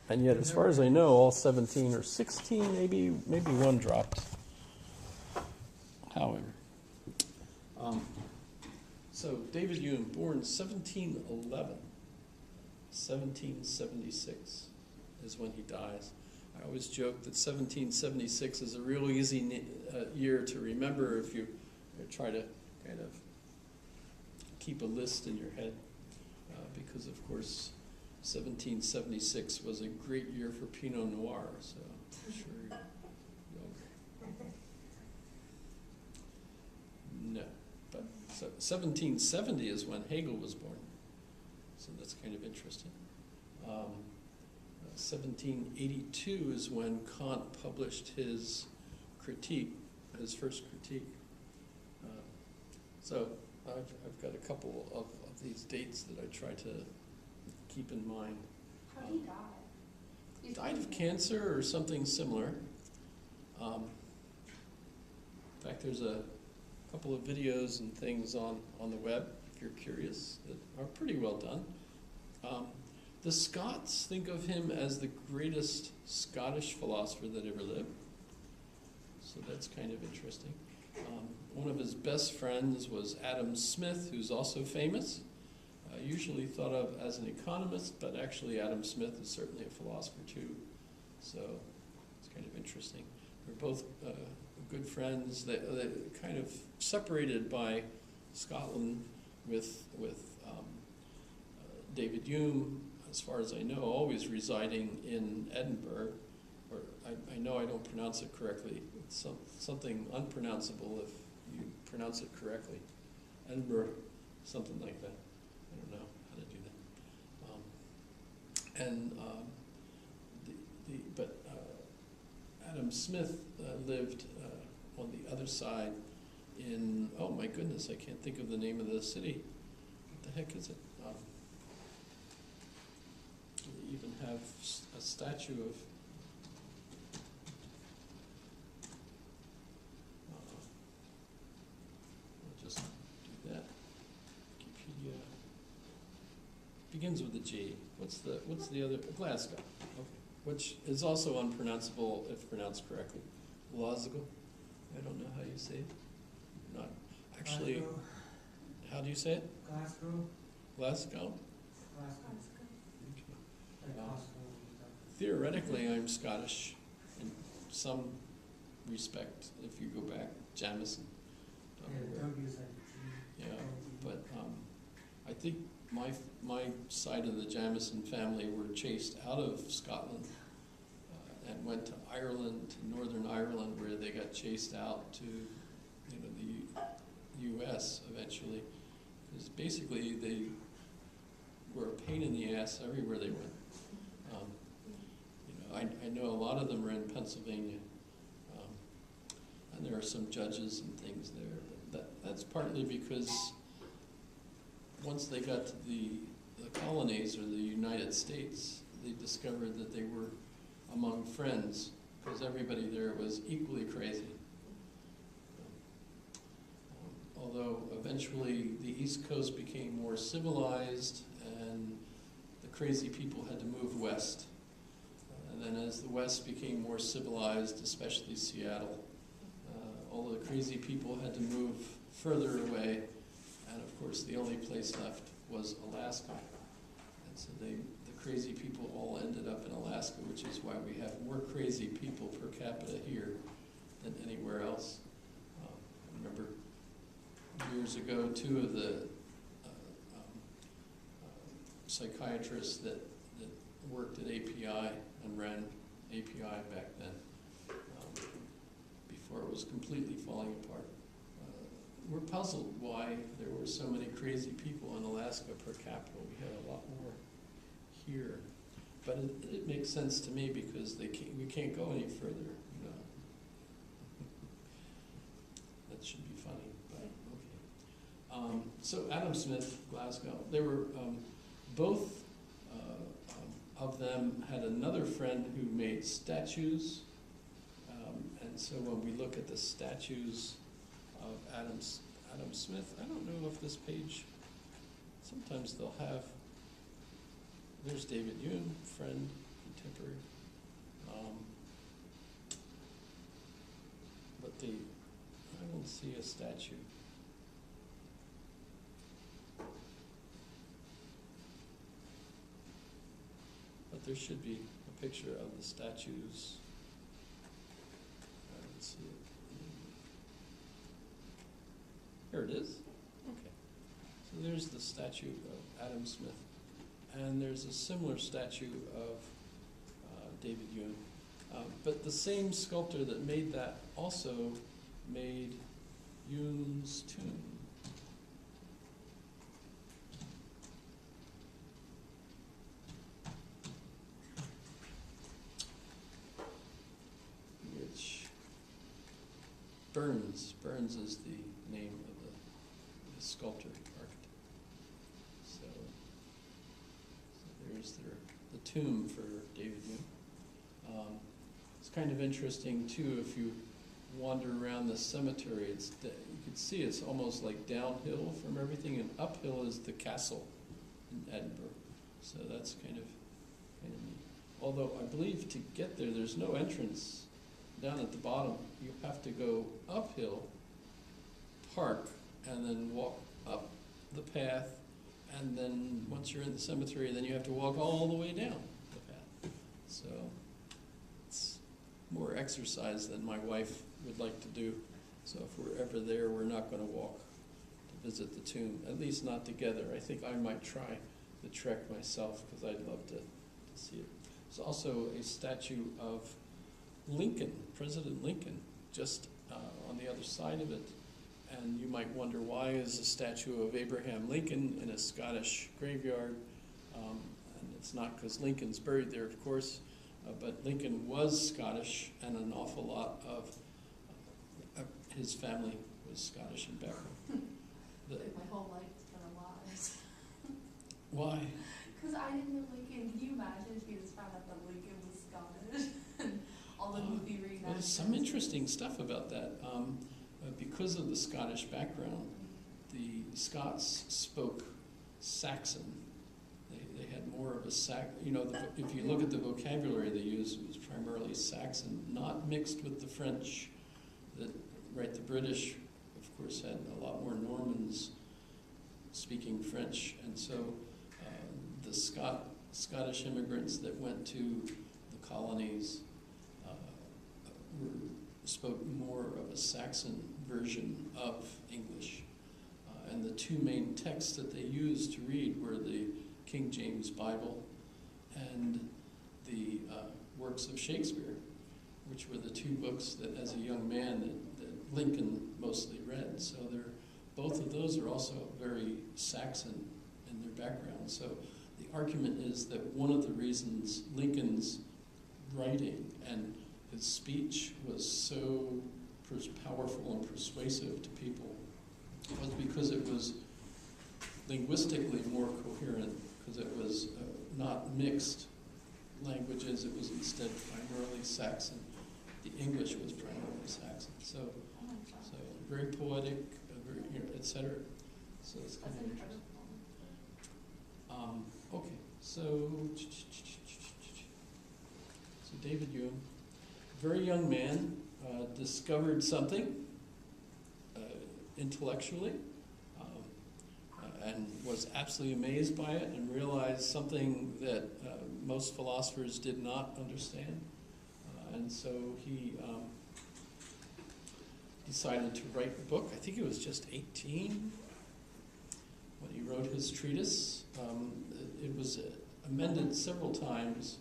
And yet, as far as I know, all 17 or 16, maybe one dropped. However. So David Hume, born 1711, 1776 is when he dies. I always joke that 1776 is a real easy year to remember if you try to kind of keep a list in your head, because of course 1776 was a great year for Pinot Noir, so I'm sure you'll agree. No, but so 1770 is when Hegel was born, so that's kind of interesting. 1782 is when Kant published his critique, his first critique. So I've got a couple of these dates that I try to keep in mind. How did he die? He died of cancer or something similar. In fact, there's a couple of videos and things on the web, if you're curious, that are pretty well done. The Scots think of him as the greatest Scottish philosopher that ever lived. So that's kind of interesting. One of his best friends was Adam Smith, who's also famous. Usually thought of as an economist, but actually Adam Smith is certainly a philosopher too. So it's kind of interesting. They're both good friends. They kind of separated by Scotland with David Hume, as far as I know, always residing in Edinburgh. Or I know I don't pronounce it correctly. It's something unpronounceable if you pronounce it correctly. Edinburgh, something like that. I don't know how to do that. But Adam Smith lived on the other side in, oh my goodness, I can't think of the name of the city. What the heck is it? They even have a statue of, I'll just do that. Wikipedia. Begins with a G. What's the other? Glasgow. Okay. Which is also unpronounceable if pronounced correctly. Glasgow. I don't know how you say it. Not actually. Glasgow. How do you say it? Glasgow. Glasgow. Glasgow. Okay. Like Glasgow. Theoretically, I'm Scottish in some respect. If you go back, Jamison. Yeah, but I think my side of the Jamison family were chased out of Scotland and went to Ireland, to Northern Ireland, where they got chased out to, the U.S. eventually, because basically they were a pain in the ass everywhere they went. I know a lot of them are in Pennsylvania, and there are some judges and things there. But that's partly because once they got to the colonies or the United States, they discovered that they were among friends, because everybody there was equally crazy. Although eventually the East Coast became more civilized and the crazy people had to move west. And then as the West became more civilized, especially Seattle, all the crazy people had to move further away. And of course, the only place left was Alaska. And so the crazy people all ended up in Alaska, which is why we have more crazy people per capita here than anywhere else. I remember years ago, two of the psychiatrists that worked at API and ran API back then, before it was completely falling apart. We're puzzled why there were so many crazy people in Alaska per capita. We had a lot more here. But it makes sense to me because we can't go any further. That should be funny, but okay. So Adam Smith, Glasgow, they were both of them had another friend who made statues. And so when we look at the statues of Adam Smith, I don't know if this page, sometimes they'll have, there's David Hume, friend, Oxford. But I don't see a statue. But there should be a picture of the statues. I don't see it. Here it is. Okay. So there's the statue of Adam Smith. And there's a similar statue of David Hume. But the same sculptor that made that also made Hume's tomb. Which Burns is the name of the sculptor, architect. So there's the tomb for David Hume. It's kind of interesting too if you wander around the cemetery. You can see it's almost like downhill from everything, and uphill is the castle in Edinburgh. So that's kind of neat. Although I believe to get there, there's no entrance down at the bottom. You have to go uphill, park, and then walk up the path. And then once you're in the cemetery, then you have to walk all the way down the path. So it's more exercise than my wife would like to do. So if we're ever there, we're not going to walk to visit the tomb, at least not together. I think I might try the trek myself because I'd love to see it. There's also a statue of Lincoln, President Lincoln, just on the other side of it. And you might wonder, why is a statue of Abraham Lincoln in a Scottish graveyard? And it's not because Lincoln's buried there, of course, but Lincoln was Scottish, and an awful lot of his family was Scottish in background. Like my whole life's been a lie. Why? Because I didn't know Lincoln. Can you imagine if you just found out that Lincoln was Scottish and all the movie reenactments? Well, there's some interesting stuff about that. Because of the Scottish background, the Scots spoke Saxon. They had more of a if you look at the vocabulary they used, it was primarily Saxon, not mixed with the French. The British, of course, had a lot more Normans speaking French, and so the Scottish immigrants that went to the colonies spoke more of a Saxon version of English. And the two main texts that they used to read were the King James Bible and the works of Shakespeare, which were the two books that, as a young man, that Lincoln mostly read. So both of those are also very Saxon in their background. So the argument is that one of the reasons Lincoln's writing and his speech was so powerful and persuasive to people was because it was linguistically more coherent, because it was not mixed languages. It was instead primarily Saxon. The English was primarily Saxon. So very poetic, very, etc. So it's kind of interesting. Okay, so David Hume, very young man, discovered something intellectually, and was absolutely amazed by it, and realized something that most philosophers did not understand. And so he decided to write a book. I think he was just 18 when he wrote his treatise. It was amended several times,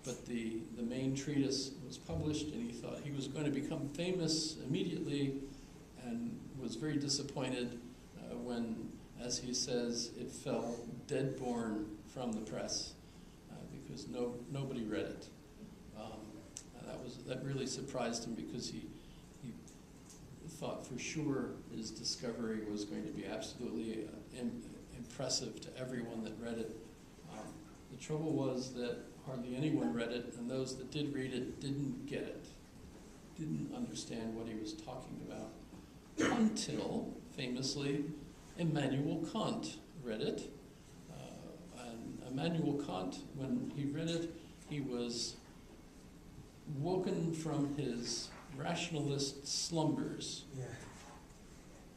but the main treatise was published, and he thought he was going to become famous immediately, and was very disappointed when, as he says, it fell dead-born from the press, because nobody read it. That really surprised him, because he thought for sure his discovery was going to be absolutely impressive to everyone that read it. The trouble was that hardly anyone read it, and those that did read it didn't get it, didn't understand what he was talking about, until, famously, Immanuel Kant read it. And Immanuel Kant, when he read it, he was woken from his rationalist slumbers. Yeah.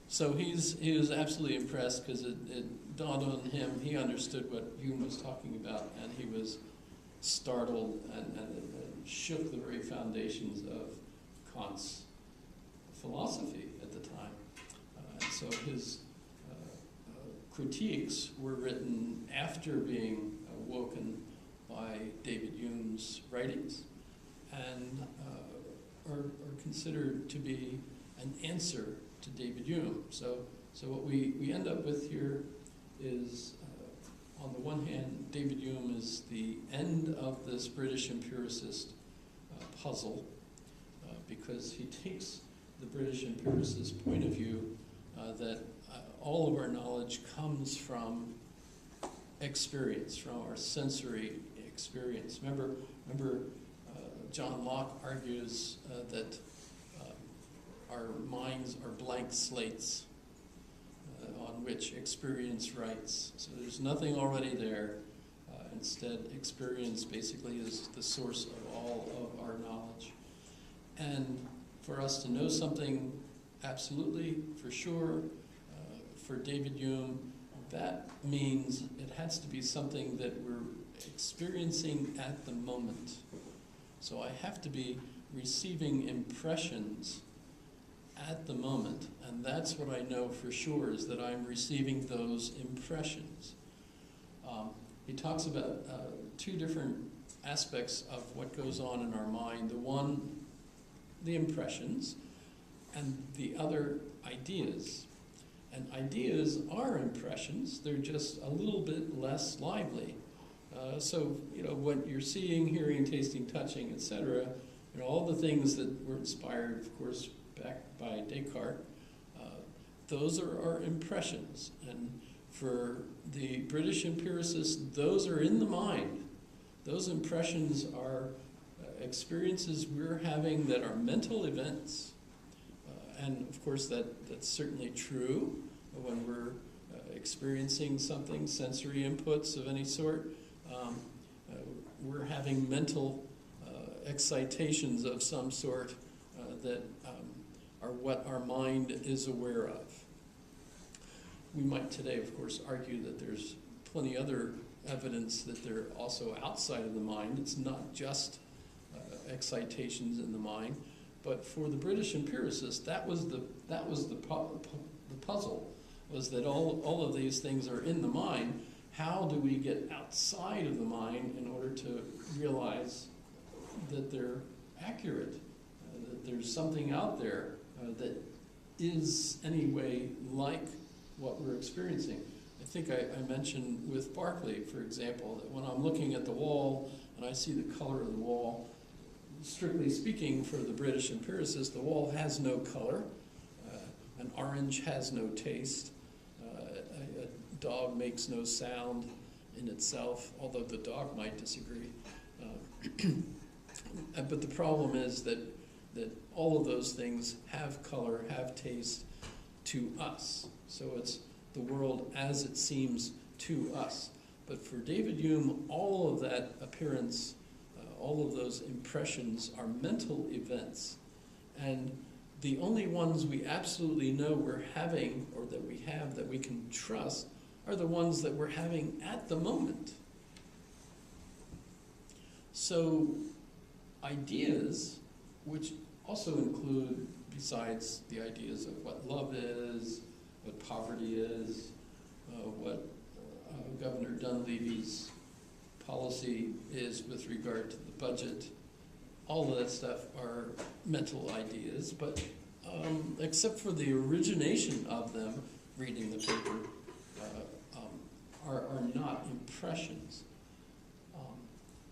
So he was absolutely impressed because it dawned on him, he understood what Hume was talking about, and he was startled and shook the very foundations of Kant's philosophy at the time. So his critiques were written after being woken by David Hume's writings, and are considered to be an answer to David Hume. So what we end up with here is, on the one hand, David Hume is the end of this British empiricist puzzle, because he takes the British empiricist point of view that all of our knowledge comes from experience, from our sensory experience. Remember, John Locke argues that our minds are blank slates on which experience writes. So there's nothing already there. Instead, experience basically is the source of all of our knowledge. And for us to know something absolutely, for sure, for David Hume, that means it has to be something that we're experiencing at the moment. So I have to be receiving impressions at the moment, and that's what I know for sure, is that I'm receiving those impressions. He talks about two different aspects of what goes on in our mind. The one, the impressions, and the other, ideas. And ideas are impressions, they're just a little bit less lively. So, what you're seeing, hearing, tasting, touching, etc., all the things that were inspired, of course, back by Descartes, those are our impressions. And for the British empiricists, those are in the mind. Those impressions are experiences we're having that are mental events. And of course, that's certainly true when we're experiencing something, sensory inputs of any sort. We're having mental excitations of some sort that are what our mind is aware of. We might today, of course, argue that there's plenty other evidence that they're also outside of the mind. It's not just excitations in the mind. But for the British empiricists, that was the puzzle, was that all of these things are in the mind. How do we get outside of the mind in order to realize that they're accurate, that there's something out there that is anyway like what we're experiencing? I think I mentioned with Berkeley, for example, that when I'm looking at the wall and I see the color of the wall, strictly speaking, for the British empiricist, the wall has no color. An orange has no taste. A dog makes no sound in itself, although the dog might disagree. But the problem is that all of those things have color, have taste to us. So it's the world as it seems to us. But for David Hume, all of that appearance, all of those impressions are mental events. And the only ones we absolutely know we're having, or that we have that we can trust, are the ones that we're having at the moment. So ideas, which also include, besides the ideas of what love is, what poverty is, what Governor Dunleavy's policy is with regard to the budget, all of that stuff are mental ideas, but except for the origination of them, reading the paper, are not impressions.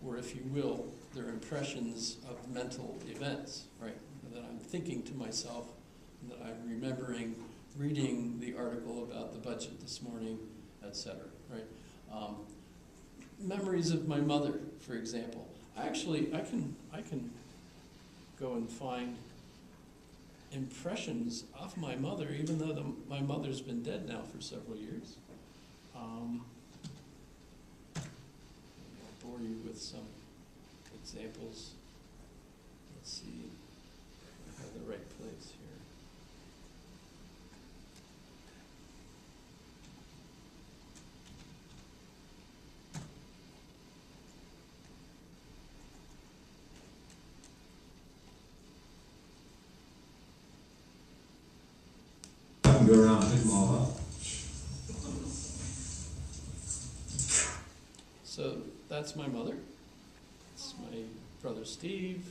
Or if you will, they're impressions of mental events, right? That I'm thinking to myself, and that I'm remembering reading the article about the budget this morning, etc., right? Memories of my mother, for example. I can go and find impressions of my mother, even though my mother's been dead now for several years. I'll bore you with some examples. Let's see, I have the right place here. I can go around and pick them all up. So that's my mother. It's my brother Steve.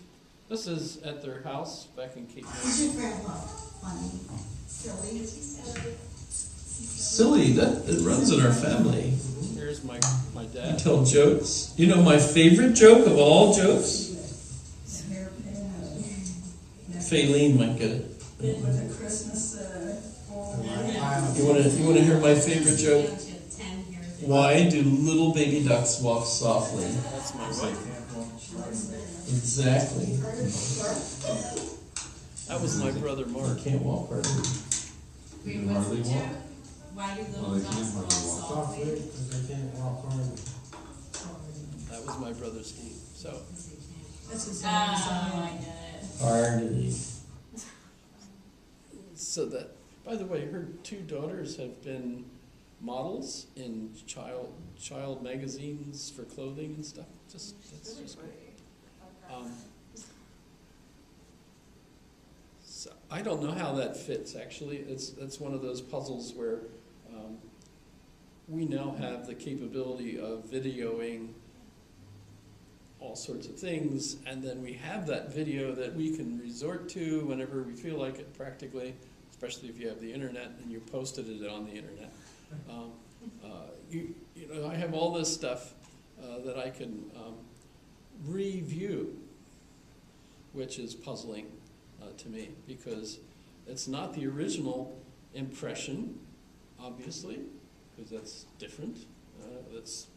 This is at their house back in Cape Is May. your grandpa funny, silly? Silly, that it runs in our family. Here's my dad. I tell jokes. You know my favorite joke of all jokes? Faylene might get it. With a Christmas, You wanna hear my favorite joke? Why do little baby ducks walk softly? That's my wife. Exactly. That was my brother Mark. Can't walk hardly. You can hardly walk. Why do Oh, little they dogs can't walk hardly walk. softly? Because they can't walk hard. That was my brother Steve. So That's his Oh, I get it. hardly. So that, by the way, her two daughters have been models in child magazines for clothing and stuff. That's just cool. So I don't know how that fits. Actually, that's one of those puzzles where we now have the capability of videoing all sorts of things, and then we have that video that we can resort to whenever we feel like it, practically, especially if you have the internet and you posted it on the internet. You know, I have all this stuff that I can review, which is puzzling to me, because it's not the original impression, obviously, because that's different. That's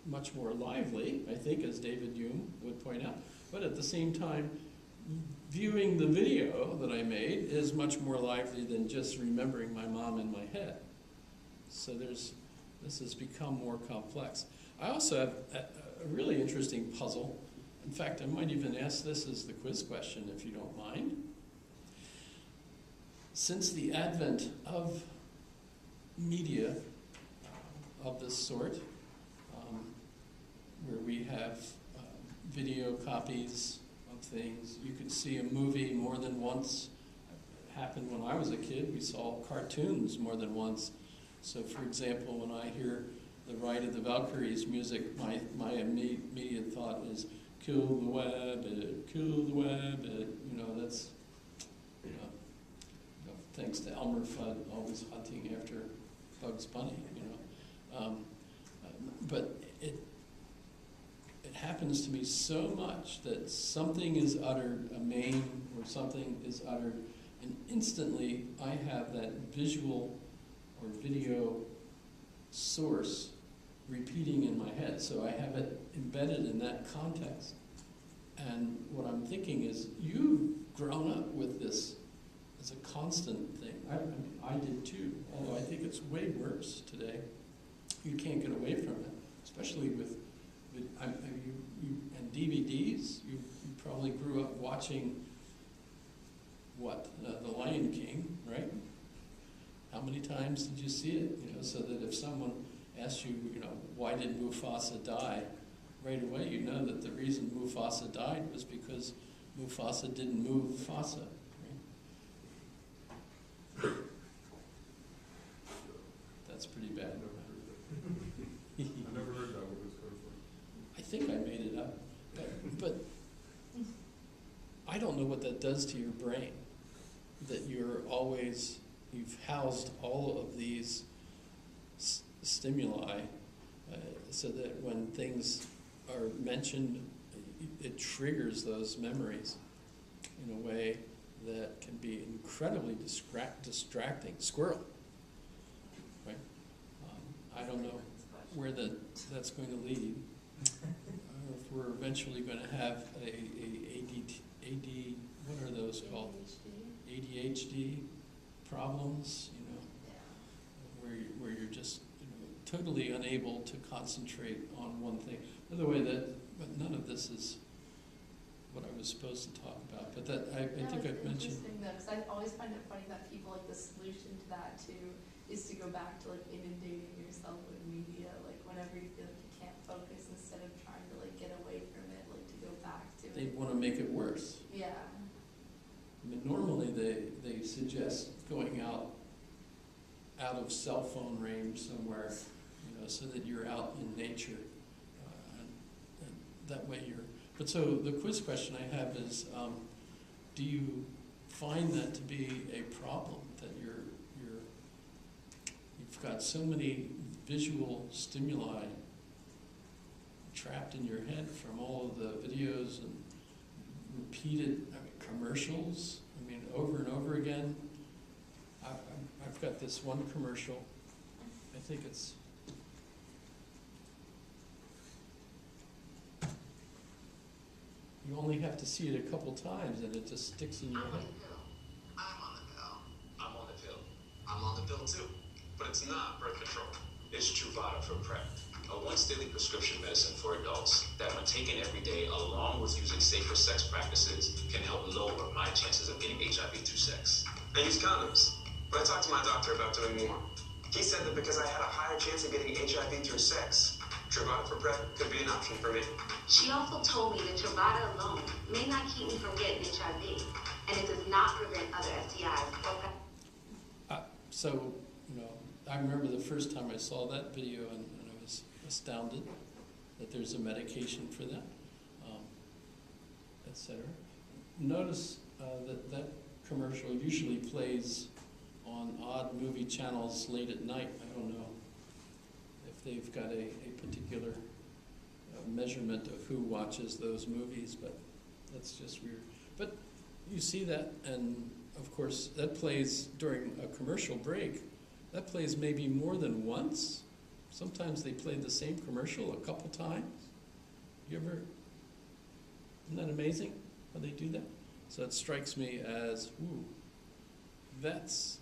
much more lively, I think, as David Hume would point out. But at the same time, viewing the video that I made is much more lively than just remembering my mom in my head. So this has become more complex. I also have a really interesting puzzle. In fact, I might even ask this as the quiz question, if you don't mind. Since the advent of media of this sort, where we have video copies of things, you could see a movie more than once. It happened when I was a kid. We saw cartoons more than once. So, for example, when I hear the Ride of the Valkyries music, my immediate thought is, kill the wabbit, kill the wabbit. You know, that's, thanks to Elmer Fudd always hunting after Bugs Bunny, but it happens to me so much that something is uttered, a main or something is uttered, and instantly I have that visual or video source repeating in my head. So I have it embedded in that context. And what I'm thinking is, you've grown up with this as a constant thing. I did too, although I think it's way worse today. You can't get away from it, especially with you and DVDs. You probably grew up watching The Lion King, right? How many times did you see it? So that if someone asks you, why did Mufasa die? Right away, you know that the reason Mufasa died was because Mufasa didn't move Fasa. Right? That's pretty bad. I never heard that with this question. I think I made it up, but I don't know what that does to your brain, that you've housed all of these stimuli so that when things are mentioned, it triggers those memories in a way that can be incredibly distracting. Squirrel, right? I don't know where that's going to lead. If we're eventually going to have AD, what are those called? ADHD problems, where you're just totally unable to concentrate on one thing. By the way, but none of this is what I was supposed to talk about, but that, I No, think it's I've mentioned. interesting though, because I always find it funny that people, like, the solution to that too is to go back to like inundating yourself with media, like whenever you feel like you can't focus, instead of trying to like get away from it, like to go back to They it. want to make it worse. Yeah. I mean, normally they suggest going out of cell phone range somewhere, you know, so that you're out in nature. And that way you're, but so the quiz question I have is, do you find that to be a problem, that you've got so many visual stimuli trapped in your head from all of the videos and repeated commercials, over and over again? I've got this one commercial, I think it's, you only have to see it a couple times and it just sticks in your head. I'm on the pill. I'm on the pill. I'm on the pill too. But it's not birth control. It's Truvada for PrEP, a once-daily prescription medicine for adults that, when taken every day along with using safer sex practices, can help lower my chances of getting HIV through sex. I use condoms, but I talked to my doctor about doing more. He said that because I had a higher chance of getting HIV through sex, Truvada for PrEP could be an option for me. She also told me that Truvada alone may not keep me from getting HIV, and it does not prevent other STIs. So, I remember the first time I saw that video and I was astounded that there's a medication for that, etc. Notice that commercial usually plays on odd movie channels late at night. I don't know if they've got a particular measurement of who watches those movies, but that's just weird. But you see that, and of course that plays during a commercial break. That plays maybe more than once. Sometimes they play the same commercial a couple times. Isn't that amazing how they do that? So it strikes me as, that's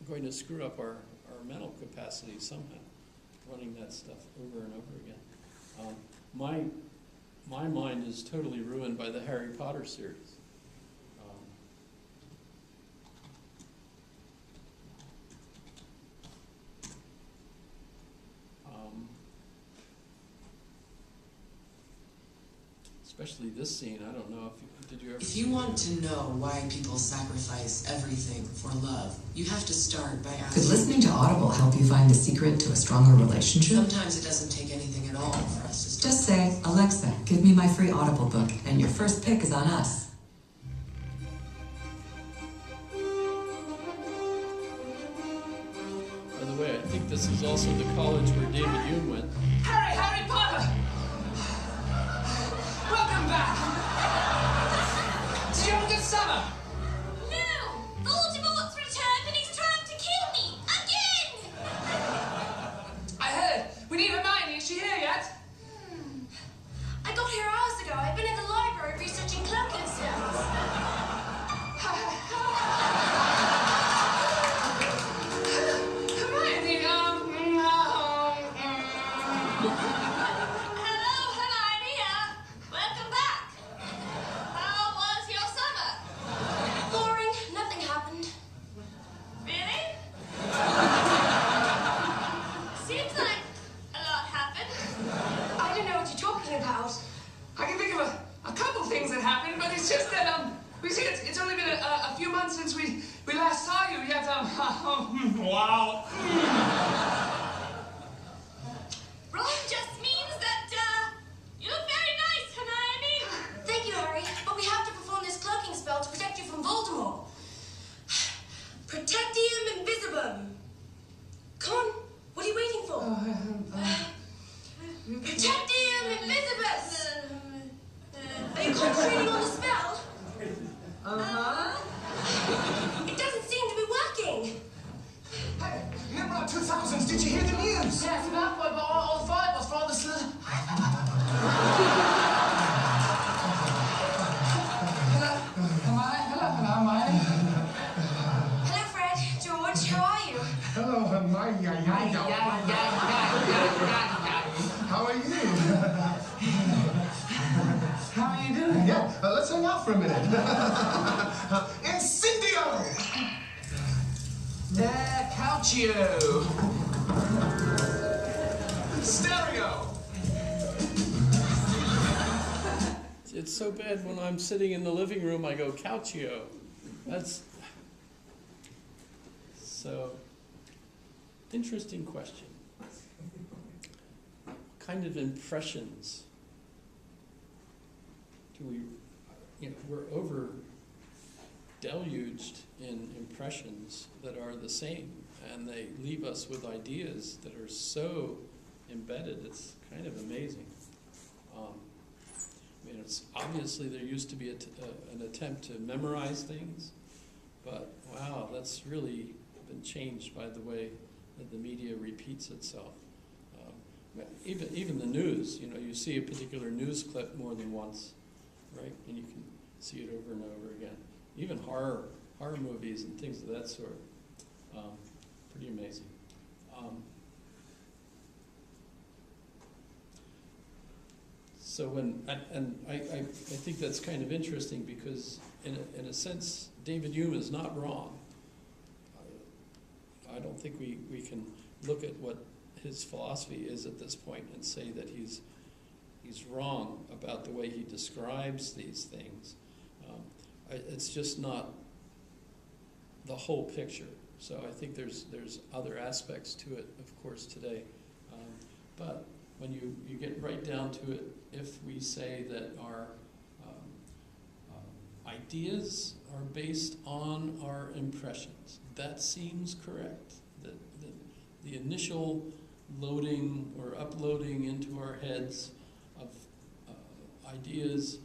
going to screw up our mental capacity somehow, running that stuff over and over again. My mind is totally ruined by the Harry Potter series. Especially this scene, I don't know did you ever If you want to know why people sacrifice everything for love, you have to start by asking. Could listening to Audible help you find the secret to a stronger relationship? Sometimes it doesn't take anything at all for us to start. Just say, Alexa, give me my free Audible book, and your first pick is on us. By the way, I think this is also the college where David Hume went. Harry Potter! Welcome back! Did you have a good summer? No! Voldemort's returned and he's trying to kill me! Again! I heard. We need Hermione. Is she here yet? I got here hours ago. I've been in the library researching cloaking spells. Hermione, Hello, Hermione here. Welcome back. How was your summer? Boring. Nothing happened. Really? Seems like a lot happened. I don't know what you're talking about. I can think of a couple things that happened, but it's just that, we see it's only been a few months since we last saw you, yet, wow. Ron just means that, you look very nice, Hermione. Thank you, Harry, but we have to perform this cloaking spell to protect you from Voldemort. Protectium Invisibum. Come on, what are you waiting for? Protectium Invisibus. Are you concentrating on the spell? It doesn't seem to be working. Hey, Nimrod 2000s, did you hear the news? Yeah, it's about but all the fight was for the Hello, Fred. George, how are you? Hello, Hermione. How are you? on, let's hang out for a minute. Incendio! Calcio. Stereo. It's so bad when I'm sitting in the living room, I go, Calcio. That's so interesting question. What kind of impressions do we, we're over deluged in impressions that are the same, and they leave us with ideas that are so embedded. It's kind of amazing. It's obviously there used to be an attempt to memorize things, but wow, that's really been changed by the way that the media repeats itself. Even the news, you see a particular news clip more than once, right? And you can see it over and over again. Even horror movies and things of that sort. Pretty amazing. So I think that's kind of interesting because in a sense, David Hume is not wrong. I don't think we can look at what his philosophy is at this point and say that he's wrong about the way he describes these things. It's just not the whole picture. So I think there's other aspects to it, of course, today. But when you get right down to it, if we say that our ideas are based on our impressions, that seems correct. That the initial loading or uploading into our heads of ideas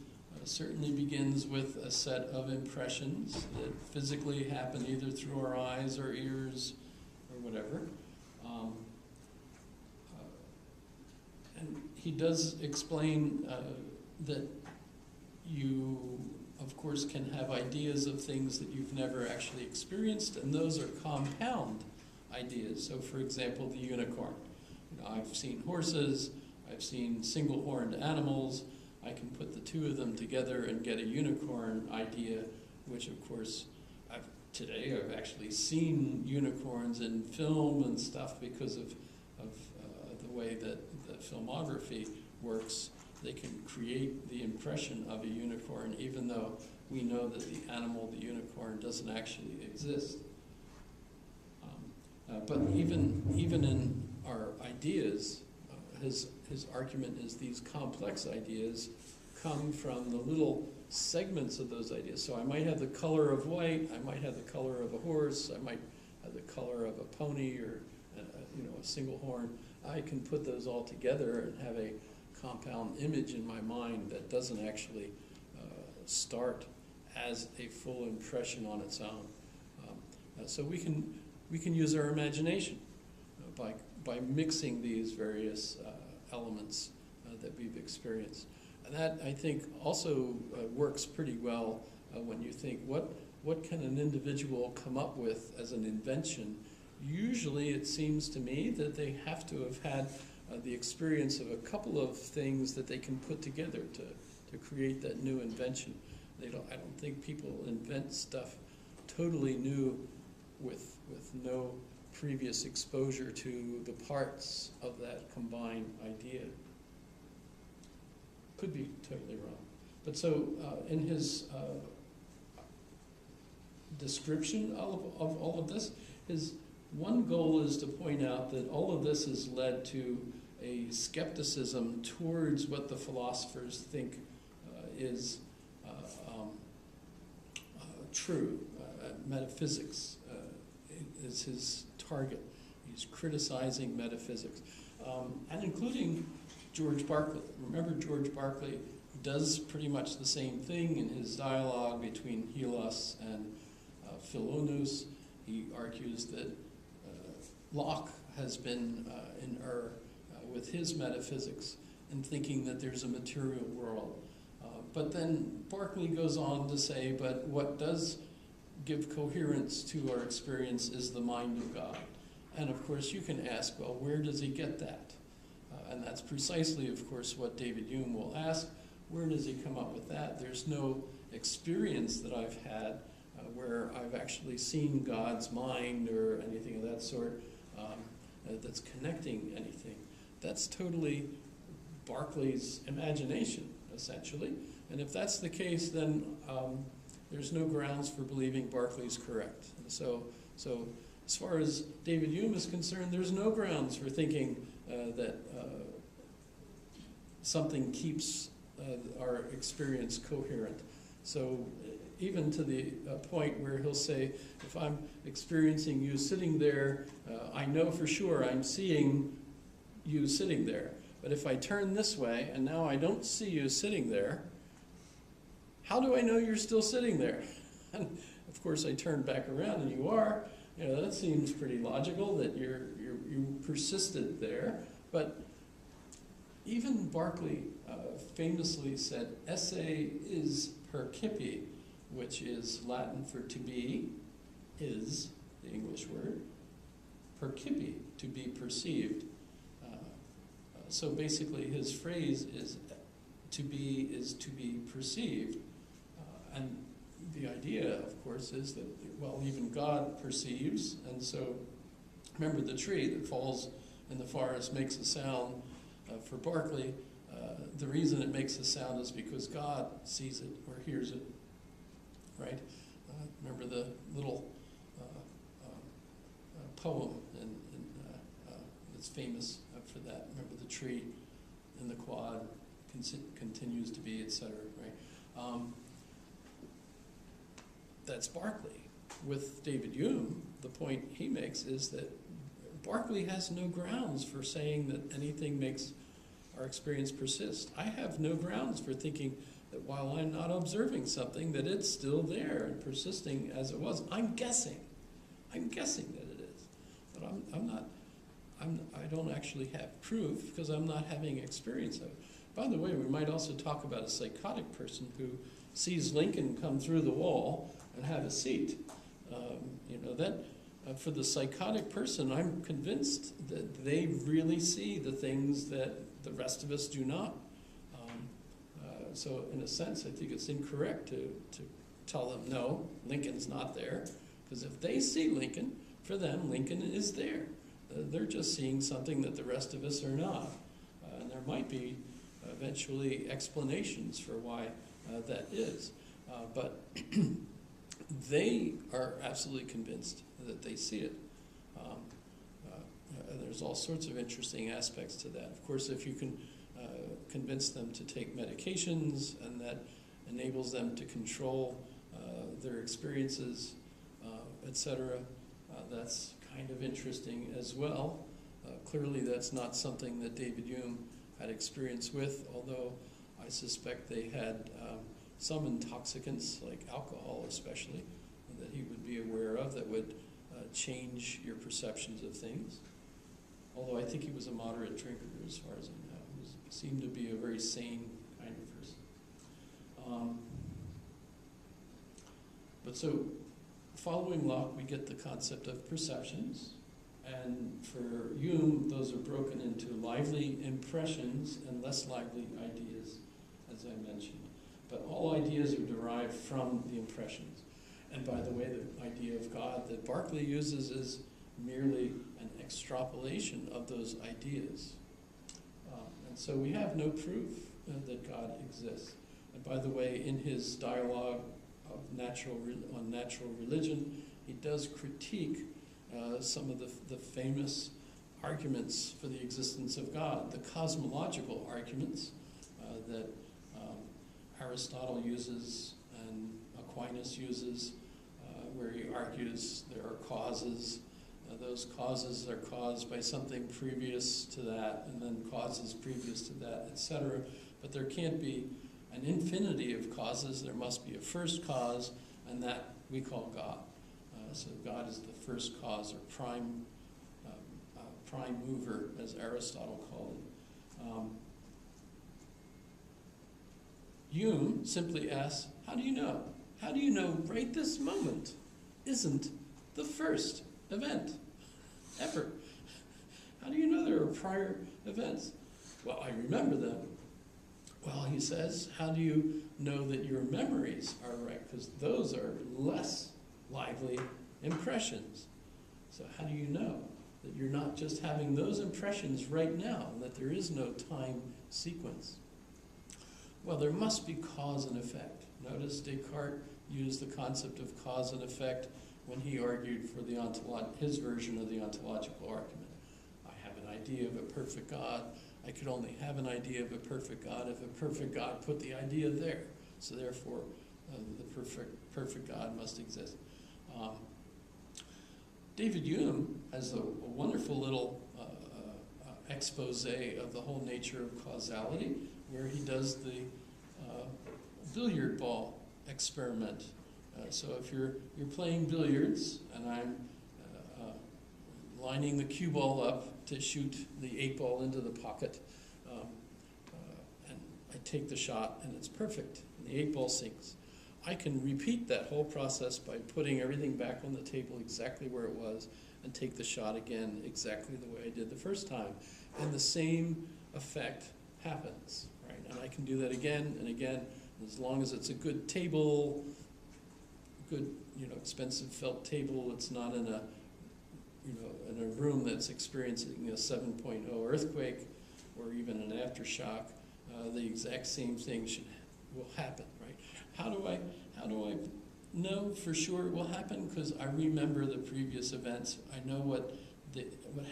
certainly begins with a set of impressions that physically happen either through our eyes or ears or whatever. And he does explain that you, of course, can have ideas of things that you've never actually experienced, and those are compound ideas. So, for example, the unicorn. I've seen horses, I've seen single-horned animals. I can put the two of them together and get a unicorn idea, which, of course, today I've actually seen unicorns in film and stuff because of the way that the filmography works. They can create the impression of a unicorn, even though we know that the animal, the unicorn, doesn't actually exist. But even in our ideas, his argument is these complex ideas come from the little segments of those ideas. So I might have the color of white, I might have the color of a horse, I might have the color of a pony or a single horn. I can put those all together and have a compound image in my mind that doesn't actually start as a full impression on its own. So we can use our imagination by mixing these various elements that we've experienced. And that, I think, also works pretty well when you think, what can an individual come up with as an invention? Usually it seems to me that they have to have had the experience of a couple of things that they can put together to create that new invention. I don't think people invent stuff totally new with no previous exposure to the parts of that combined idea. Could be totally wrong. But so in his description of all of this, his one goal is to point out that all of this has led to a skepticism towards what the philosophers think is true. Metaphysics is his target. He's criticizing metaphysics, and including George Berkeley. Remember, George Berkeley does pretty much the same thing in his dialogue between Helos and Philonous. He argues that Locke has been in error with his metaphysics and thinking that there's a material world. But then Berkeley goes on to say, but what does give coherence to our experience is the mind of God. And of course you can ask, well, where does he get that? And that's precisely, of course, what David Hume will ask. where does he come up with that? There's no experience that I've had where I've actually seen God's mind or anything of that sort that's connecting anything. That's totally Berkeley's imagination, essentially. And if that's the case, then there's no grounds for believing Berkeley's correct. And so as far as David Hume is concerned, there's no grounds for thinking that something keeps our experience coherent. So even to the point where he'll say, if I'm experiencing you sitting there, I know for sure I'm seeing you sitting there. But if I turn this way and now I don't see you sitting there, how do I know you're still sitting there? And of course I turn back around and you are. You know, that seems pretty logical that you persisted there. But even Berkeley famously said, esse is percipi, which is Latin for to be, is the English word, percipi, to be perceived. So basically his phrase is to be perceived. And the idea, of course, is that, well, even God perceives, and so remember the tree that falls in the forest makes a sound. For Berkeley, the reason it makes a sound is because God sees it or hears it, right? Remember the little poem that's famous for that. Remember the tree in the quad continues to be, etc., right? That's Berkeley. With David Hume, the point he makes is that Berkeley has no grounds for saying that anything makes our experience persist. I have no grounds for thinking that while I'm not observing something, that it's still there and persisting as it was. I'm guessing that it is, but I don't actually have proof because I'm not having experience of it. By the way, we might also talk about a psychotic person who sees Lincoln come through the wall and have a seat. For the psychotic person, I'm convinced that they really see the things that the rest of us do not. So in a sense, I think it's incorrect to tell them, no, Lincoln's not there. Because if they see Lincoln, for them, Lincoln is there. They're just seeing something that the rest of us are not. And there might be eventually explanations for why that is. But they are absolutely convinced that they see it. There's all sorts of interesting aspects to that. Of course, if you can convince them to take medications and that enables them to control their experiences, etc., that's kind of interesting as well. Clearly, that's not something that David Hume had experience with, although I suspect they had some intoxicants, like alcohol especially, that he would be aware of that would change your perceptions of things. Although I think he was a moderate drinker as far as I know. He seemed to be a very sane kind of person. But so, following Locke, we get the concept of perceptions. And for Hume, those are broken into lively impressions and less lively ideas, as I mentioned. But all ideas are derived from the impressions. And by the way, the idea of God that Berkeley uses is merely an extrapolation of those ideas. And so we have no proof that God exists. And by the way, in his dialogue of on natural religion, he does critique some of the famous arguments for the existence of God, the cosmological arguments that Aristotle uses and Aquinas uses, where he argues there are causes. Those causes are caused by something previous to that, and then causes previous to that, etc. But there can't be an infinity of causes. There must be a first cause, and that we call God. So God is the first cause, or prime mover, as Aristotle called it. Hume simply asks, how do you know? How do you know right this moment isn't the first event ever? How do you know there are prior events? Well, I remember them. Well, he says, how do you know that your memories are right? Because those are less lively impressions. So how do you know that you're not just having those impressions right now, and that there is no time sequence? Well, there must be cause and effect. Notice Descartes used the concept of cause and effect when he argued for his version of the ontological argument. I have an idea of a perfect God. I could only have an idea of a perfect God if a perfect God put the idea there. So therefore, the perfect God must exist. David Hume has a wonderful little expose of the whole nature of causality, where he does the billiard ball experiment. So if you're playing billiards, and I'm lining the cue ball up to shoot the 8-ball into the pocket, and I take the shot, and it's perfect, and the 8-ball sinks. I can repeat that whole process by putting everything back on the table exactly where it was, and take the shot again exactly the way I did the first time. And the same effect happens, right? And I can do that again and again, as long as it's a good table, good, expensive felt table. It's not in a, in a room that's experiencing a 7.0 earthquake or even an aftershock. The exact same thing will happen, right? How do I know for sure it will happen? Because I remember the previous events. I know what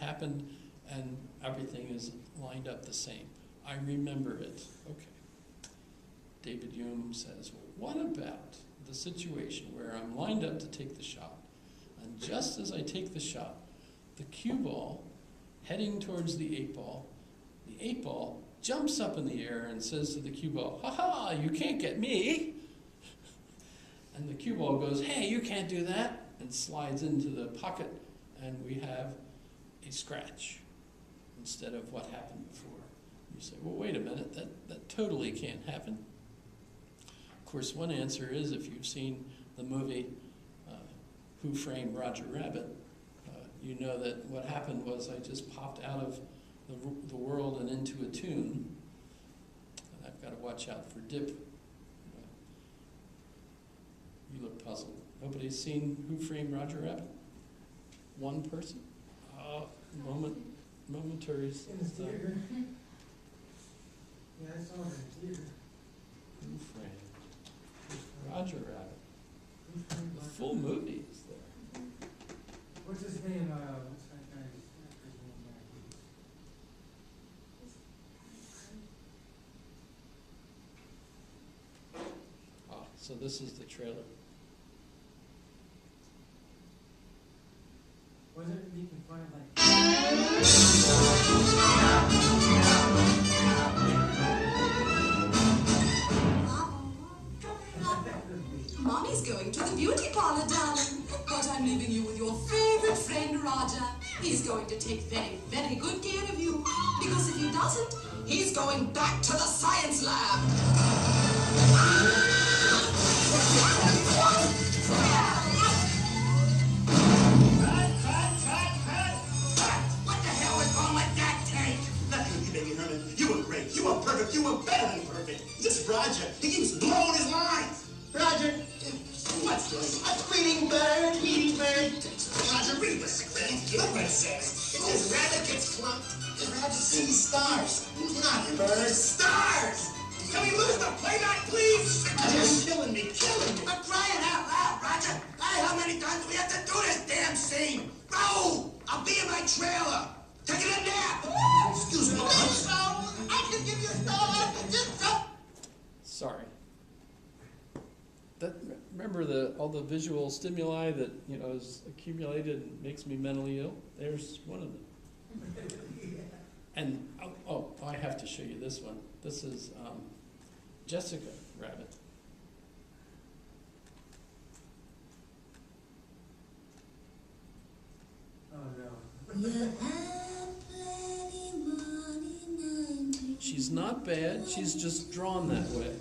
happened, and everything is lined up the same. I remember it. Okay. David Hume says, well, what about the situation where I'm lined up to take the shot, and just as I take the shot, the cue ball heading towards the 8-ball, the 8-ball jumps up in the air and says to the cue ball, "Ha ha, you can't get me." And the cue ball goes, "Hey, you can't do that," and slides into the pocket, and we have a scratch instead of what happened before. You say, well, wait a minute, that totally can't happen. Of course, one answer is, if you've seen the movie Who Framed Roger Rabbit, you know that what happened was I just popped out of the world and into a tune, and I've got to watch out for dip. You look puzzled. Nobody's seen Who Framed Roger Rabbit? One person? Momentary. In the theater. Yeah, I saw it in the theater. Who Framed Roger Rabbit? The full movie is there. What's his name? What's that guy's actor's name? So this is the trailer. Wasn't it making fun of Mommy's going to the beauty parlor, darling. But I'm leaving you with your favorite friend, Roger. He's going to take very, very good care of you. Because if he doesn't, he's going back to the science lab. What the hell is wrong with that tank? Nothing with you, baby Herman. You were great. You were perfect. You were better than perfect. This Roger, he keeps blowing his lines. Roger, what's this? A tweeting bird, tweeting bird. Roger, read what it says. It says rabbit gets clumped and rabbit sees stars. Not birds, stars. Can we lose the playback, please? You're killing me, killing me. I'm crying out loud, Roger. How many times do we have to do this damn scene? Go! I'll be in my trailer. Taking a nap. Excuse me. I can give you a star. Just go. Sorry. Remember all the visual stimuli that is accumulated and makes me mentally ill? There's one of them. And I have to show you this one. This is Jessica Rabbit. Oh no. She's not bad, she's just drawn that way.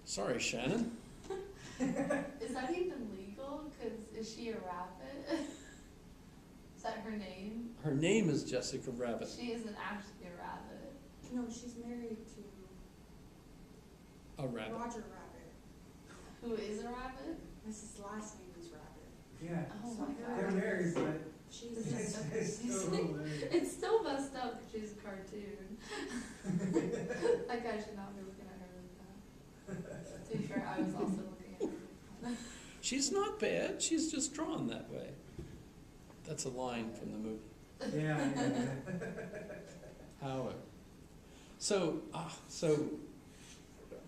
Sorry, Shannon. Is that even legal? Because is she a rabbit? Is that her name? Her name is Jessica Rabbit. She isn't actually a rabbit. No, she's married to A rabbit. Roger Rabbit. Who is a rabbit? His last name is Rabbit. Yeah. Oh my They're god. married, but She's it's still hilarious. It's still messed up because she's a cartoon. That guy should not be looking at her like that. To be fair, I was also looking at her like that. She's not bad. She's just drawn that way. That's a line from the movie. Yeah. However, so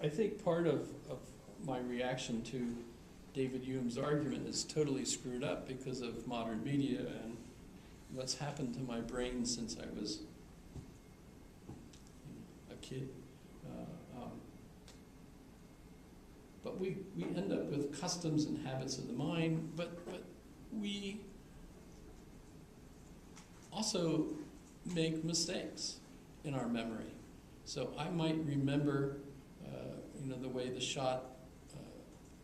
I think part of my reaction to David Hume's argument is totally screwed up because of modern media and what's happened to my brain since I was a kid. But we end up with customs and habits of the mind, but we also make mistakes in our memory. So I might remember, the way the shot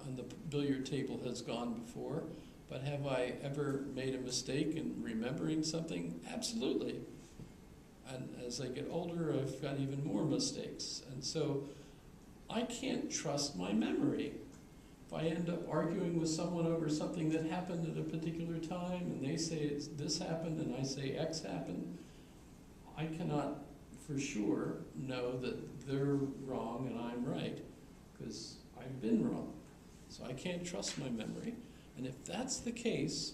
on the billiard table has gone before, but have I ever made a mistake in remembering something? Absolutely. And as I get older, I've got even more mistakes. And so I can't trust my memory. If I end up arguing with someone over something that happened at a particular time, and they say this happened, and I say X happened, I cannot for sure know that they're wrong and I'm right, because I've been wrong. So I can't trust my memory. And if that's the case,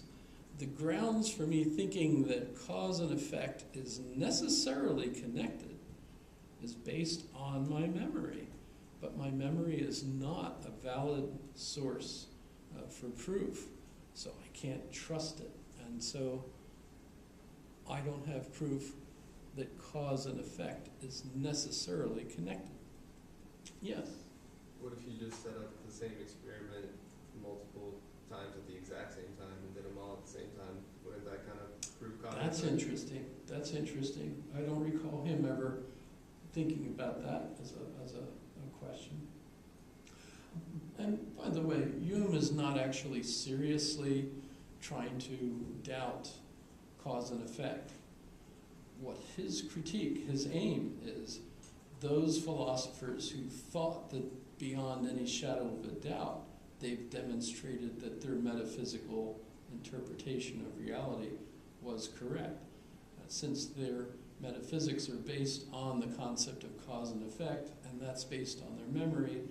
the grounds for me thinking that cause and effect is necessarily connected is based on my memory. But my memory is not a valid source for proof, so I can't trust it. And so I don't have proof that cause and effect is necessarily connected. Yes? What if you just set up the same experiment multiple times at the exact same time and did them all at the same time? Wouldn't that kind of prove cause? That's interesting. That's interesting. I don't recall him ever thinking about that as a question. And by the way, Hume is not actually seriously trying to doubt cause and effect. What his critique, his aim is, those philosophers who thought that beyond any shadow of a doubt, they've demonstrated that their metaphysical interpretation of reality was correct. Since their metaphysics are based on the concept of cause and effect, and that's based on their memory,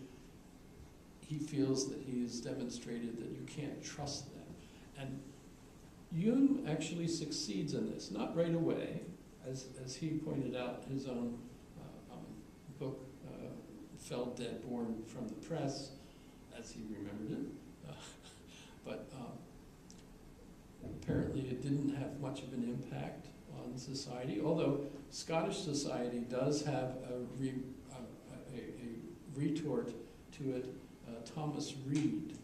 he feels that he has demonstrated that you can't trust them. And Hume actually succeeds in this, not right away, as he pointed out, his own book fell dead born from the press, as he remembered it. But apparently it didn't have much of an impact on society, although Scottish society does have a retort to it. Thomas Reid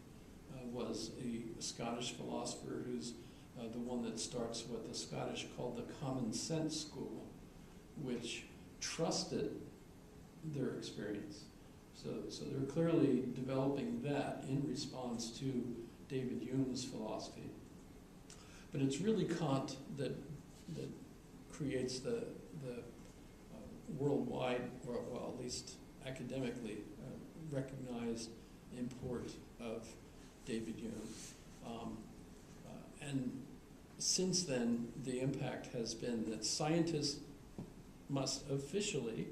was a Scottish philosopher who's the one that starts what the Scottish called the common sense school, which trusted their experience. So they're clearly developing that in response to David Hume's philosophy. But it's really Kant that creates the worldwide, or well, at least academically, recognized import of David Hume. And since then, the impact has been that scientists must officially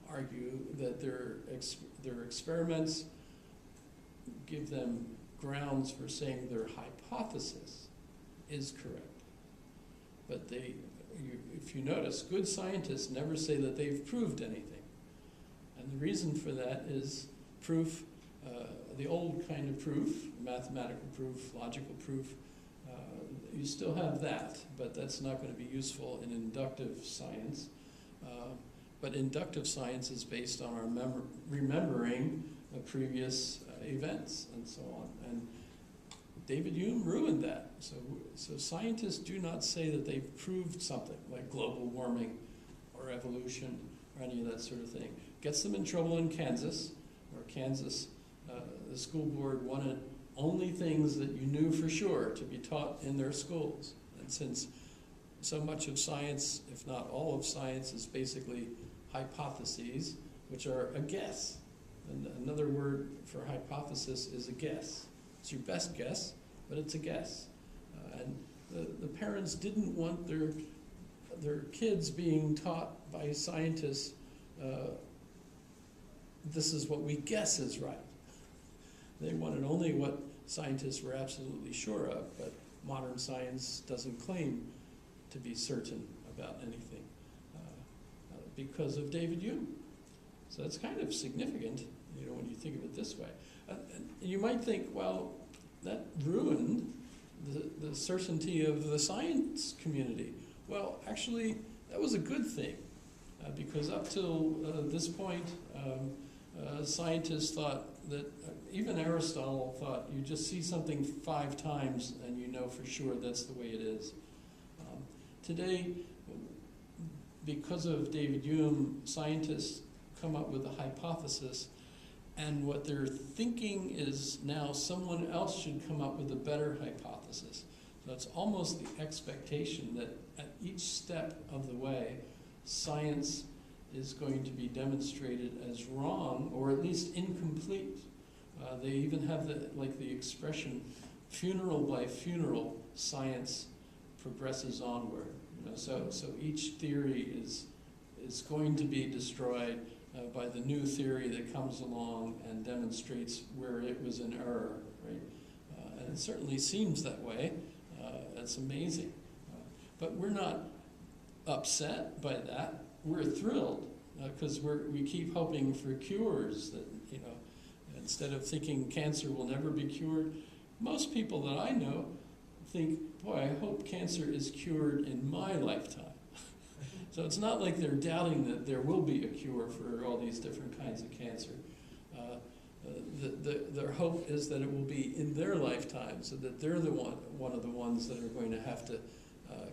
argue that their experiments give them grounds for saying their hypothesis is correct. But if you notice, good scientists never say that they've proved anything. And the reason for that is proof, the old kind of proof, mathematical proof, logical proof, you still have that, but that's not going to be useful in inductive science. But inductive science is based on our remembering previous events and so on. And David Hume ruined that. So scientists do not say that they've proved something like global warming or evolution or any of that sort of thing. Gets them in trouble in Kansas, where Kansas the school board wanted only things that you knew for sure to be taught in their schools. And since so much of science, if not all of science, is basically hypotheses, which are a guess. And another word for hypothesis is a guess. It's your best guess, but it's a guess. And the parents didn't want their kids being taught by scientists, this is what we guess is right. They wanted only what scientists were absolutely sure of, but modern science doesn't claim to be certain about anything because of David Hume. So it's kind of significant, you know, when you think of it this way. You might think, well, that ruined the certainty of the science community. Well, actually, that was a good thing, because up till this point, scientists thought that, even Aristotle thought, you just see something 5 times and you know for sure that's the way it is. Today, because of David Hume, scientists come up with a hypothesis, and what they're thinking is now someone else should come up with a better hypothesis. So it's almost the expectation that at each step of the way, science is going to be demonstrated as wrong, or at least incomplete. They even have the expression, funeral by funeral, science progresses onward. You know, so each theory is going to be destroyed by the new theory that comes along and demonstrates where it was in error, right? And it certainly seems that way. It's amazing. But we're not upset by that. We're thrilled because we keep hoping for cures that, you know, instead of thinking cancer will never be cured. Most people that I know think, boy, I hope cancer is cured in my lifetime. So it's not like they're doubting that there will be a cure for all these different kinds of cancer. Their hope is that it will be in their lifetime, so that they're the one of the ones that are going to have to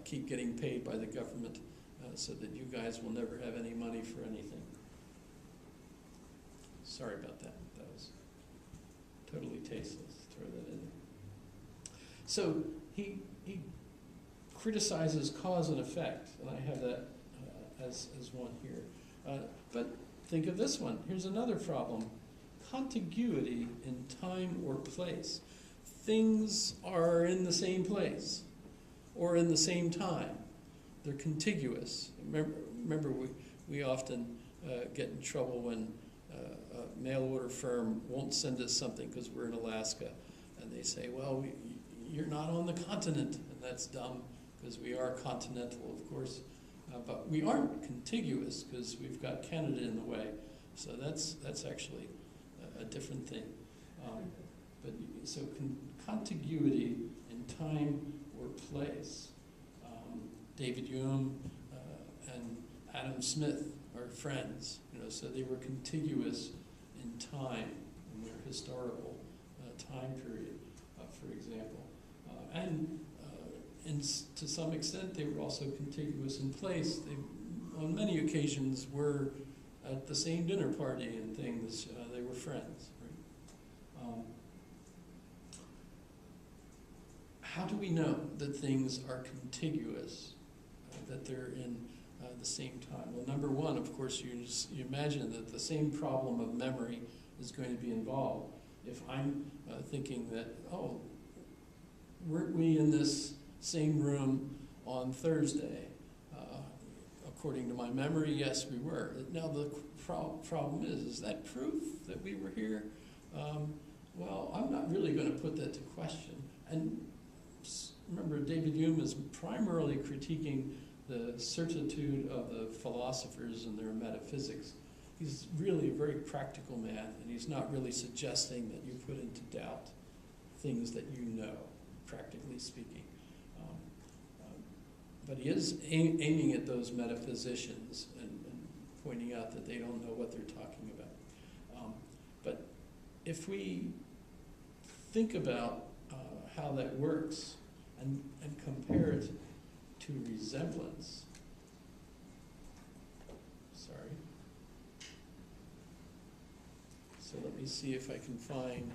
keep getting paid by the government, so that you guys will never have any money for anything. Sorry about that. That was totally tasteless. Throw that in there. So he criticizes cause and effect, and I have that as one here. But think of this one. Here's another problem. Contiguity in time or place. Things are in the same place or in the same time. They're contiguous. Remember we often get in trouble when a mail order firm won't send us something because we're in Alaska, and they say, well, you're not on the continent, and that's dumb because we are continental, of course, but we aren't contiguous because we've got Canada in the way. So that's actually a different thing. So contiguity in time or place. David Hume and Adam Smith are friends, you know, so they were contiguous in time, in their historical time period, for example. And to some extent, they were also contiguous in place. They, on many occasions, were at the same dinner party and things. They were friends. Right? How do we know that things are contiguous, that they're in the same time? Well, number one, of course, you imagine that the same problem of memory is going to be involved. If I'm thinking that, oh, weren't we in this same room on Thursday? According to my memory, yes, we were. Now the problem is that proof that we were here? Well, I'm not really going to put that to question. And remember, David Hume is primarily critiquing the certitude of the philosophers and their metaphysics. He's really a very practical man, and he's not really suggesting that you put into doubt things that you know, practically speaking. But he is aiming at those metaphysicians and pointing out that they don't know what they're talking about. But if we think about how that works and compare it to resemblance, So let me see if I can find,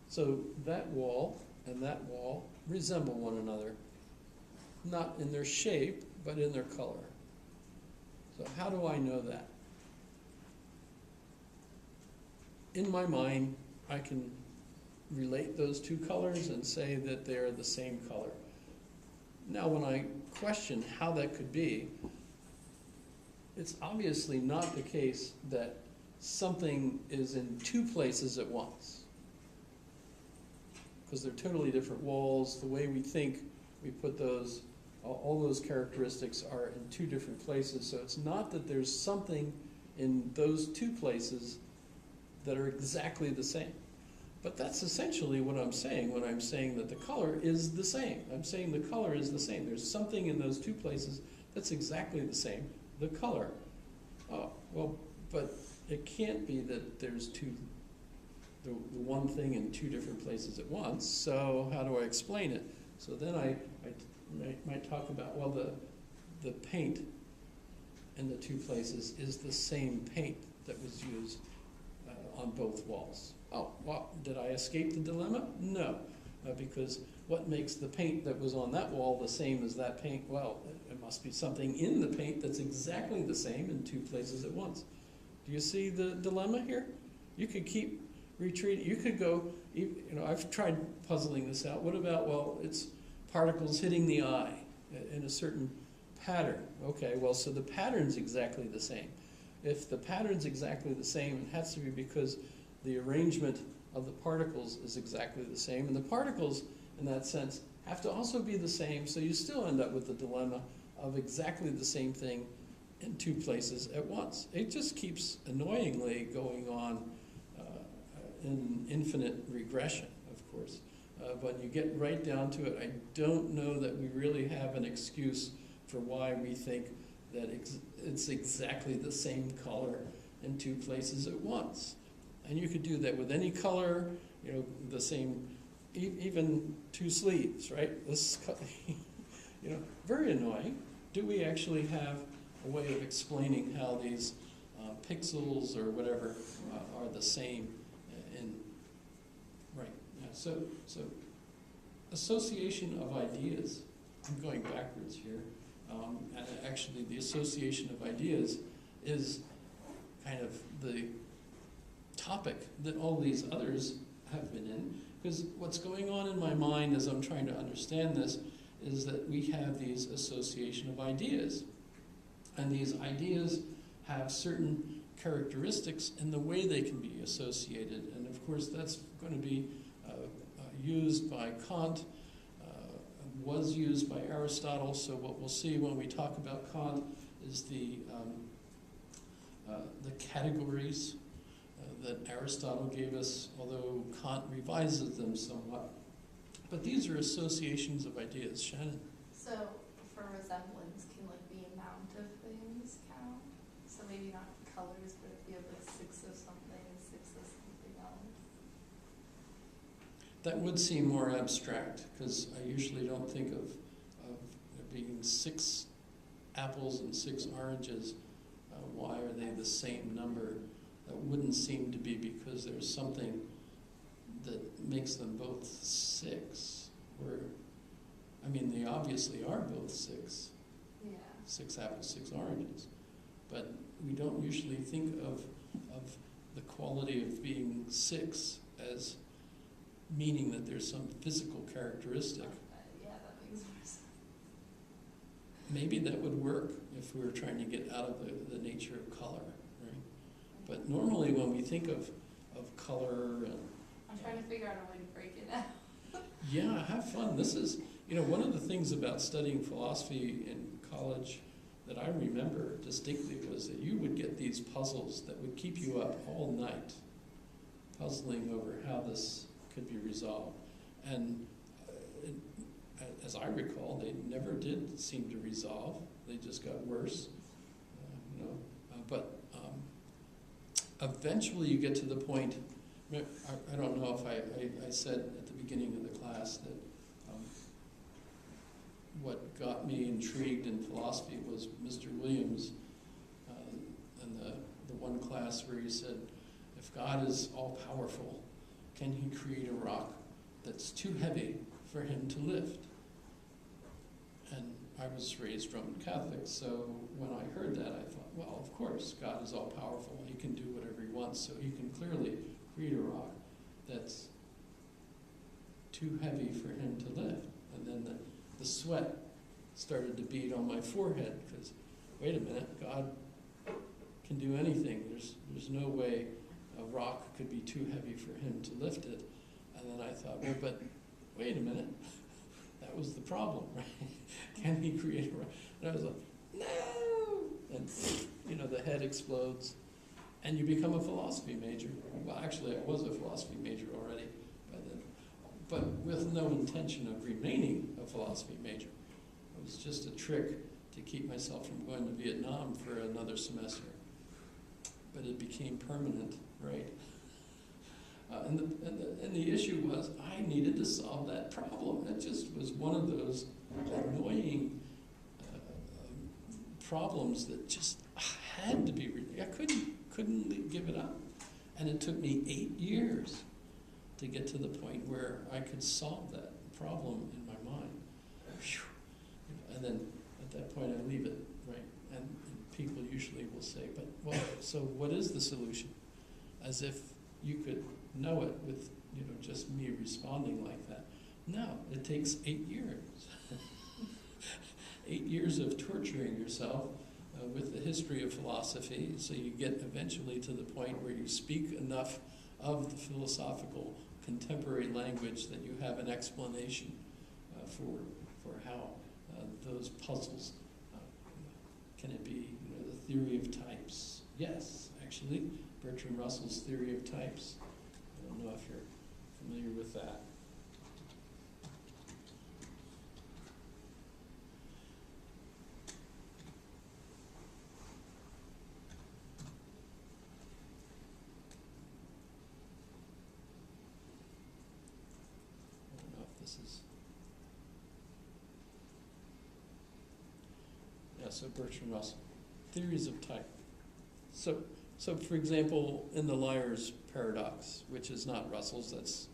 So that wall and that wall resemble one another, not in their shape, but in their color. So how do I know that? In my mind, I can relate those two colors and say that they're the same color. Now, when I question how that could be, it's obviously not the case that something is in two places at once, because they're totally different walls. The way we think, we put those, all those characteristics are in two different places. So it's not that there's something in those two places that are exactly the same. But that's essentially what I'm saying when I'm saying that the color is the same. I'm saying the color is the same. There's something in those two places that's exactly the same, the color. Oh, well, but it can't be that there's the one thing in two different places at once, so how do I explain it? So then I might talk about, well, the paint in the two places is the same paint that was used on both walls. Oh, well, did I escape the dilemma? No, because what makes the paint that was on that wall the same as that paint? Well, it must be something in the paint that's exactly the same in two places at once. Do you see the dilemma here? You could keep retreating. You could go, I've tried puzzling this out. What about, well, it's particles hitting the eye in a certain pattern. Okay, well, so the pattern's exactly the same. If the pattern's exactly the same, it has to be because the arrangement of the particles is exactly the same. And the particles, in that sense, have to also be the same, so you still end up with the dilemma of exactly the same thing in two places at once. It just keeps annoyingly going on in infinite regression, of course. But you get right down to it, I don't know that we really have an excuse for why we think that it's exactly the same color in two places at once. And you could do that with any color, the same, even two sleeves, right? This, very annoying. Do we actually have a way of explaining how these pixels or whatever are the same right? Yeah. So association of ideas. I'm going backwards here. And actually, the association of ideas is kind of the topic that all these others have been in. Because what's going on in my mind as I'm trying to understand this is that we have these association of ideas. And these ideas have certain characteristics in the way they can be associated. And of course, that's going to be used by Kant, was used by Aristotle. So what we'll see when we talk about Kant is the categories that Aristotle gave us, although Kant revises them somewhat. But these are associations of ideas. Shannon? So for resemblance, can the amount of things count? So maybe not colors, but if you have 6 of something and 6 of something else. That would seem more abstract, because I usually don't think of there being 6 apples and 6 oranges. Why are they the same number? That wouldn't seem to be because there's something that makes them both 6. They obviously are both 6. Yeah. 6 apples, 6 oranges. But we don't usually think of the quality of being 6 as meaning that there's some physical characteristic. Yeah, that makes more sense. Maybe that would work if we were trying to get out of the nature of color, right? But normally when we think of color and... I'm trying to figure out a way to break it out. Yeah, have fun. This is, one of the things about studying philosophy in college that I remember distinctly was that you would get these puzzles that would keep you up all night, puzzling over how this could be resolved. And as I recall, they never did seem to resolve. They just got worse, but eventually you get to the point, I don't know if I said at the beginning of the class that what got me intrigued in philosophy was Mr. Williams' class where he said, if God is all-powerful, can he create a rock that's too heavy for him to lift? And I was raised Roman Catholic, so when I heard that, I thought, well, of course, God is all-powerful. He can do whatever he wants, so he can clearly create a rock that's too heavy for him to lift. And then the sweat started to bead on my forehead, because, wait a minute, God can do anything. There's no way a rock could be too heavy for him to lift it. And then I thought, well, but wait a minute. That was the problem, right? Can he create a rock? And I was like, no! And, you know, the head explodes, and you become a philosophy major. Well, actually, I was a philosophy major already by then, but with no intention of remaining a philosophy major. It was just a trick to keep myself from going to Vietnam for another semester. But it became permanent, right? And the issue was I needed to solve that problem. It just was one of those annoying problems that just had to be. I couldn't give it up, and it took me 8 years to get to the point where I could solve that problem in my mind. And then at that point I leave it, right? And people usually will say, "But well, so what is the solution?" As if you could know it with, you know, just me responding like that. No, it takes 8 years. 8 years of torturing yourself with the history of philosophy, so you get eventually to the point where you speak enough of the philosophical contemporary language that you have an explanation for how those puzzles, can it be, you know, the theory of types? Yes, actually, Bertrand Russell's theory of types. I don't know if you're familiar with that. I don't know if this is... Yeah, so Bertrand Russell, theories of type. So for example, in the liar's paradox, which is not Russell's, that's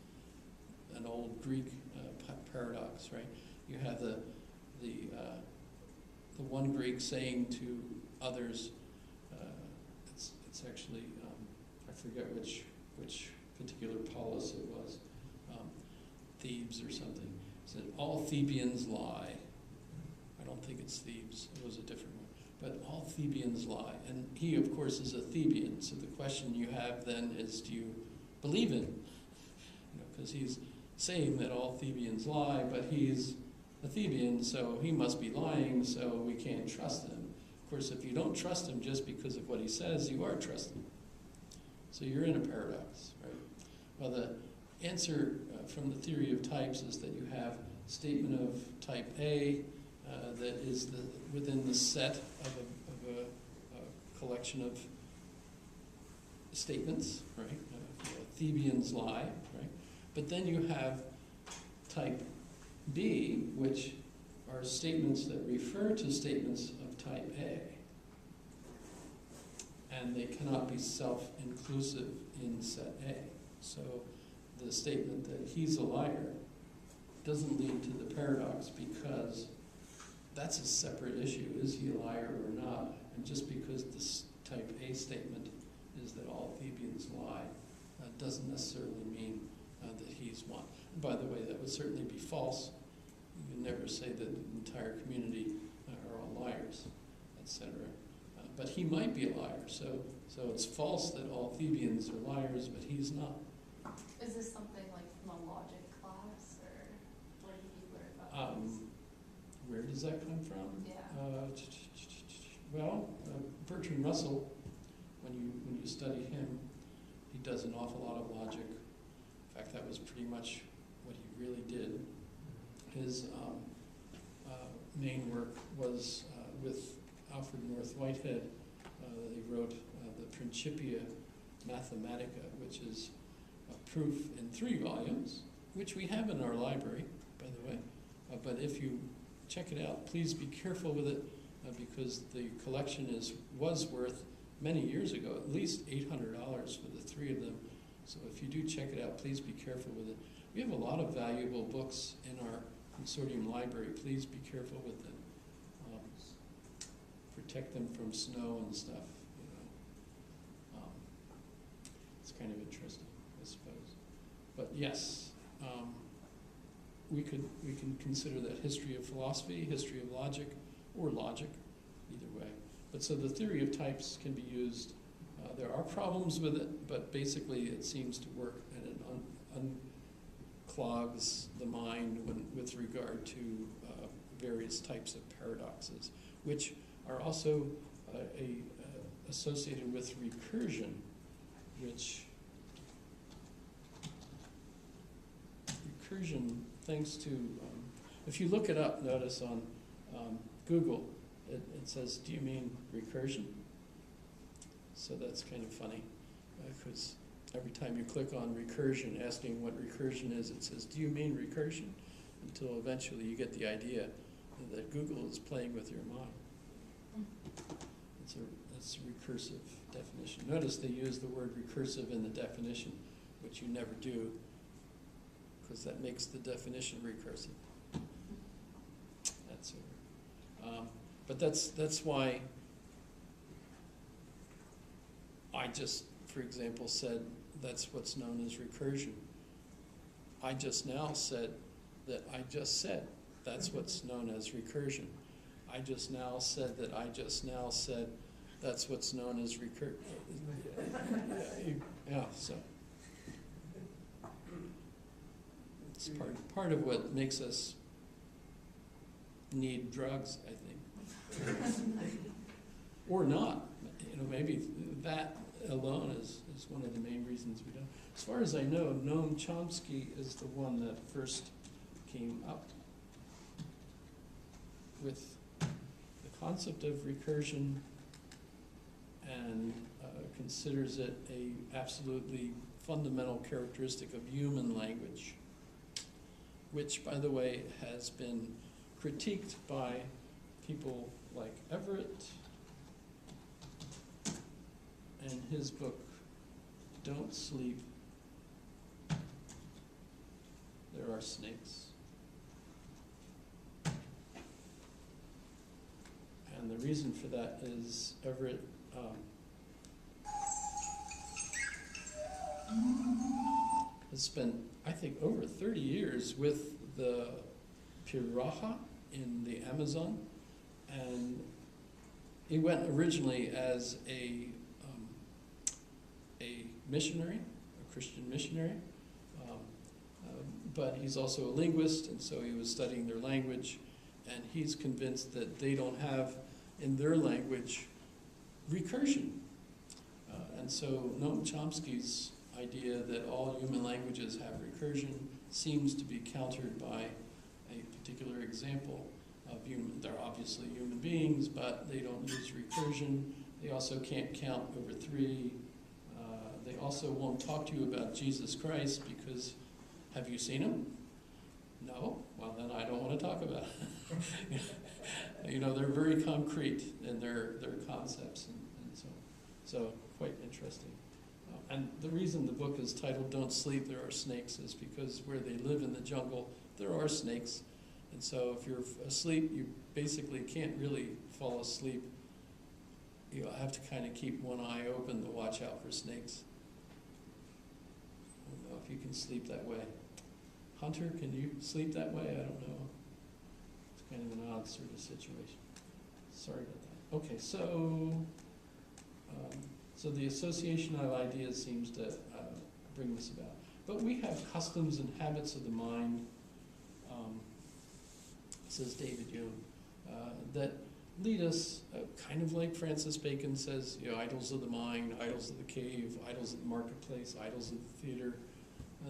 an old Greek paradox, right? You have the one Greek saying to others, it's actually, I forget which particular polis it was, Thebes or something, said, all Thebans lie. I don't think it's Thebes, it was a different one. But all Thebans lie. And he, of course, is a Theban. So the question you have then is, do you believe him? You know, because he's saying that all Thebans lie, but he's a Theban, so he must be lying, so we can't trust him. Of course, if you don't trust him just because of what he says, you are trusting. So you're in a paradox, right? Well, the answer from the theory of types is that you have a statement of type A, that is within the set of a collection of statements, right? Thebans lie, right? But then you have type B, which are statements that refer to statements of type A. And they cannot be self-inclusive in set A. So the statement that he's a liar doesn't lead to the paradox, because that's a separate issue. Is he a liar or not? And just because this type A statement is that all Thebans lie, doesn't necessarily mean that he's one. And by the way, that would certainly be false. You would never say that the entire community are all liars, etc. But he might be a liar. So it's false that all Thebans are liars, but he's not. Is this something like from a logic class, or where did you learn about this? Where does that come from? Yeah. Well, Bertrand Russell, when you study him, he does an awful lot of logic. In fact, that was pretty much what he really did. His main work was with Alfred North Whitehead. He wrote the Principia Mathematica, which is a proof in 3 volumes, which we have in our library, by the way. But if you check it out, please be careful with it, because the collection was worth many years ago, at least $800 for the 3 of them. So if you do check it out, please be careful with it. We have a lot of valuable books in our consortium library. Please be careful with them. Protect them from snow and stuff. It's kind of interesting, I suppose. But yes, we can consider that history of philosophy, history of logic, or logic, either way. But so the theory of types can be used. There are problems with it, but basically it seems to work, and it unclogs the mind with regard to various types of paradoxes, which are also associated with recursion, which recursion, thanks to, if you look it up, notice on Google, it says, do you mean recursion? So that's kind of funny, because every time you click on recursion, asking what recursion is, it says, do you mean recursion? Until eventually you get the idea that Google is playing with your mind. It's a recursive definition. Notice they use the word recursive in the definition, which you never do, because that makes the definition recursive. That's but that's why I just, for example, said that's what's known as recursion. I just now said that I just said that's what's known as recursion. I just now said that I just now said that's what's known as recursion. Yeah, so it's part of what makes us need drugs, I think. Or not. Maybe that alone is one of the main reasons we don't. As far as I know, Noam Chomsky is the one that first came up with the concept of recursion and considers it a absolutely fundamental characteristic of human language, which, by the way, has been critiqued by people like Everett and his book, Don't Sleep, There Are Snakes. And the reason for that is Everett has spent, I think, over 30 years with the Piraha in the Amazon, and he went originally as a missionary, a Christian missionary, but he's also a linguist, and so he was studying their language, and he's convinced that they don't have in their language recursion. And so Noam Chomsky's idea that all human languages have recursion seems to be countered by a particular example of human. They're obviously human beings, but they don't use recursion. They also can't count over 3. They also won't talk to you about Jesus Christ because, have you seen him? No? Well, then I don't want to talk about it. They're very concrete in their concepts, and so quite interesting. And the reason the book is titled Don't Sleep, There Are Snakes is because where they live in the jungle, there are snakes. And so if you're asleep, you basically can't really fall asleep. You'll have to kind of keep one eye open to watch out for snakes. I don't know if you can sleep that way. Hunter, can you sleep that way? I don't know. It's kind of an odd sort of situation. Sorry about that. Okay, so the association of ideas seems to bring this about. But we have customs and habits of the mind, says David Hume, that lead us, kind of like Francis Bacon says, idols of the mind, idols of the cave, idols of the marketplace, idols of the theater,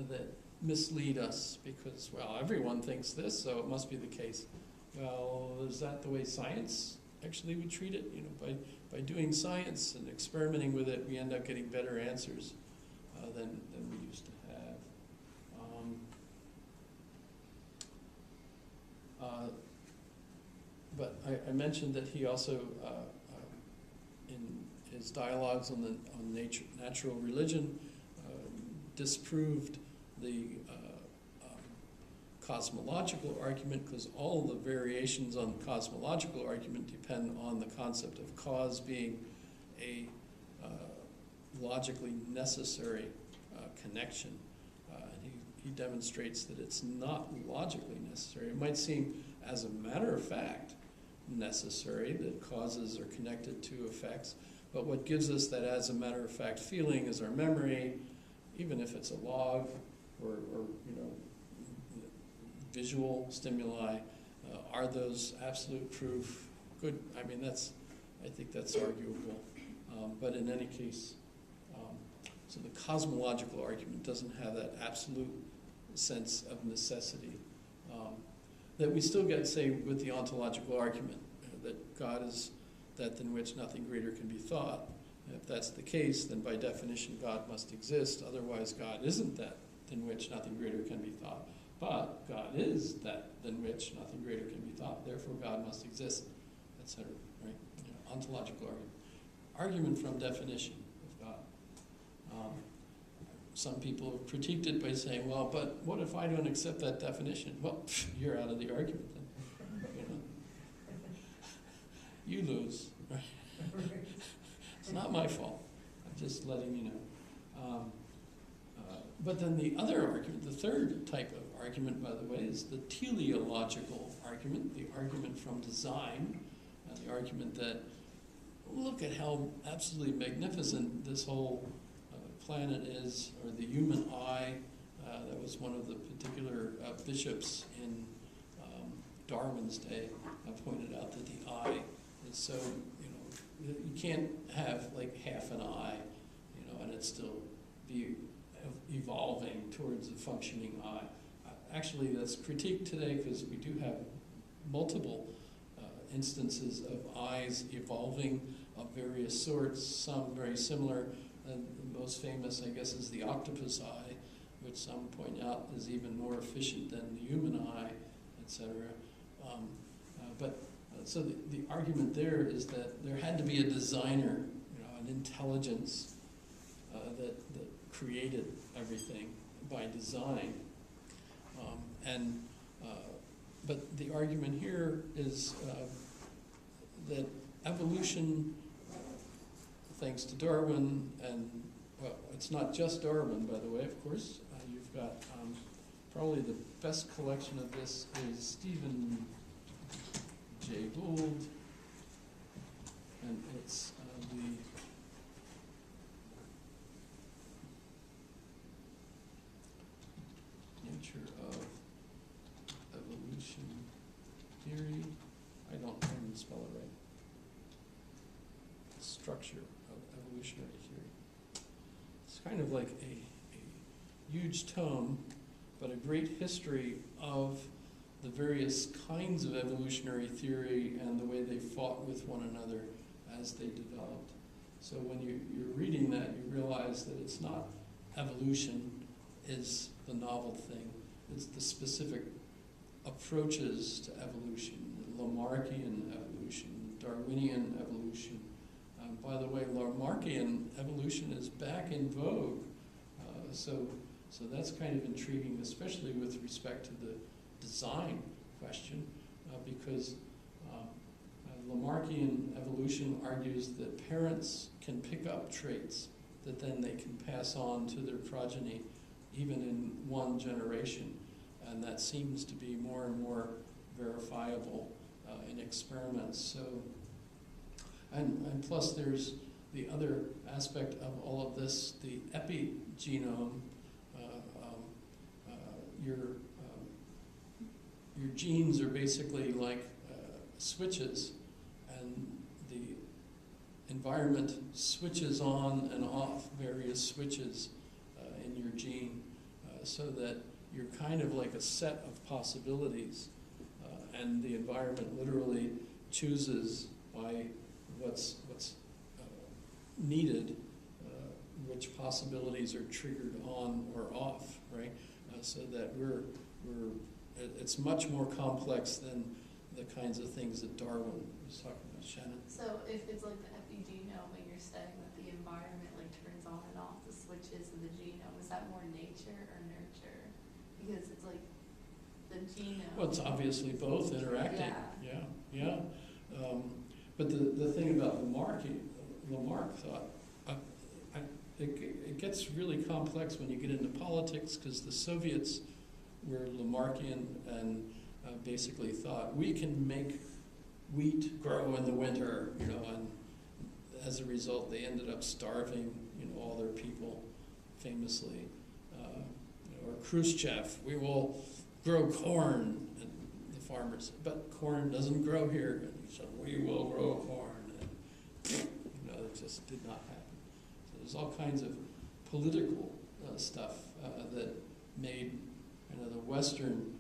that mislead us because, well, everyone thinks this, so it must be the case. Well, is that the way science actually would treat it? By doing science and experimenting with it, we end up getting better answers than we used to have. But I mentioned that he also, in his dialogues on natural religion disproved the cosmological argument, because all the variations on the cosmological argument depend on the concept of cause being a logically necessary connection. And he demonstrates that it's not logically necessary. It might seem, as a matter of fact, necessary that causes are connected to effects, but what gives us that as a matter of fact feeling is our memory, even if it's a log or visual stimuli. Are those absolute proof? Good. I mean, I think that's arguable. But in any case, so the cosmological argument doesn't have that absolute sense of necessity that we still get, say, with the ontological argument, that God is that than which nothing greater can be thought. And if that's the case, then by definition God must exist. Otherwise, God isn't that than which nothing greater can be thought. But God is that than which nothing greater can be thought. Therefore, God must exist, etc. Right? Ontological argument. Argument from definition of God. Some people have critiqued it by saying, well, but what if I don't accept that definition? Well, you're out of the argument then. You lose. Right? It's not my fault. I'm just letting you know. But then the other argument, the third type of argument, by the way, is the teleological argument, the argument from design, the argument that, look at how absolutely magnificent this whole planet is, or the human eye. That was one of the particular bishops in Darwin's day pointed out that the eye is so, you can't have like half an eye, and it still be evolving towards a functioning eye. Actually, that's critiqued today because we do have multiple instances of eyes evolving of various sorts, some very similar. The most famous, I guess, is the octopus eye, which some point out is even more efficient than the human eye, etc. So the argument there is that there had to be a designer, an intelligence that created everything by design. But the argument here is that evolution, thanks to Darwin, and well, it's not just Darwin, by the way, of course. You've got probably the best collection of this is Stephen J. Gould, and it's the nature of evolution theory. I don't even spell it right. Structure of evolutionary theory. It's kind of like a huge tome, but a great history of the various kinds of evolutionary theory and the way they fought with one another as they developed. So when you're reading that, you realize that it's not evolution is the novel thing. It's the specific approaches to evolution, Lamarckian evolution, Darwinian evolution. By the way, Lamarckian evolution is back in vogue. So that's kind of intriguing, especially with respect to the design question, because Lamarckian evolution argues that parents can pick up traits that then they can pass on to their progeny, even in one generation. And that seems to be more and more verifiable in experiments. So, and plus there's the other aspect of all of this, the epigenome. Your genes are basically like switches, and the environment switches on and off various switches in your gene, so that you're kind of like a set of possibilities, and the environment literally chooses by what's needed, which possibilities are triggered on or off, right? So that it's much more complex than the kinds of things that Darwin was talking about. Shannon? So if it's like the epigenome and you're studying it's obviously both interacting. Yeah. But the thing about Lamarck thought, it gets really complex when you get into politics, because the Soviets were Lamarckian and basically thought we can make wheat grow in the winter, and as a result they ended up starving, all their people famously. Or Khrushchev, we will grow corn, and the farmers, but corn doesn't grow here, and so we will grow corn, and it just did not happen. So there's all kinds of political stuff that made the Western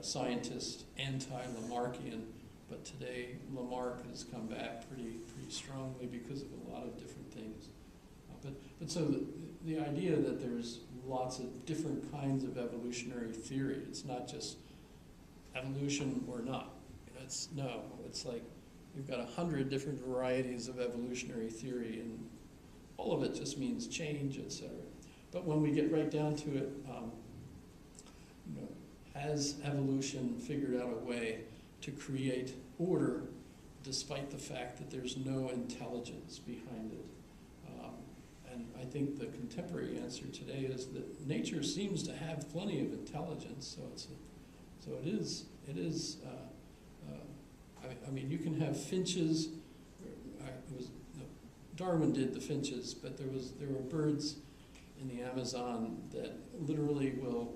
scientists anti-Lamarckian, but today Lamarck has come back pretty strongly because of a lot of different things. But so the idea that there's lots of different kinds of evolutionary theory, it's not just evolution or not. It's like you've got 100 different varieties of evolutionary theory, and all of it just means change, etc. But when we get right down to it, has evolution figured out a way to create order despite the fact that there's no intelligence behind it? And I think the contemporary answer today is that nature seems to have plenty of intelligence. So it is. I mean, you can have finches. Darwin did the finches, but there were birds in the Amazon that literally will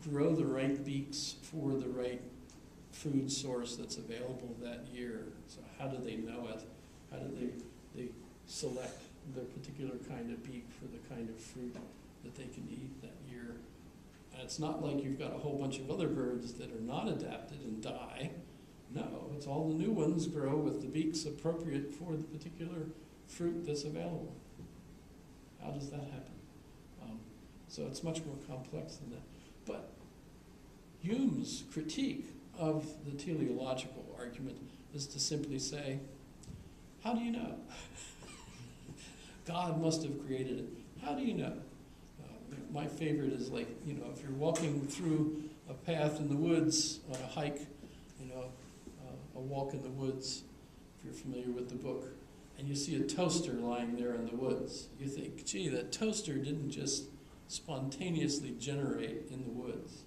grow the right beaks for the right food source that's available that year. So how do they know it? How do they select their particular kind of beak for the kind of fruit that they can eat that year? And it's not like you've got a whole bunch of other birds that are not adapted and die. No, it's all the new ones grow with the beaks appropriate for the particular fruit that's available. How does that happen? So it's much more complex than that. But Hume's critique of the teleological argument is to simply say, how do you know? God must have created it. How do you know? My favorite is like, if you're walking through a path in the woods on a hike, a walk in the woods, if you're familiar with the book, and you see a toaster lying there in the woods, you think, gee, that toaster didn't just spontaneously generate in the woods.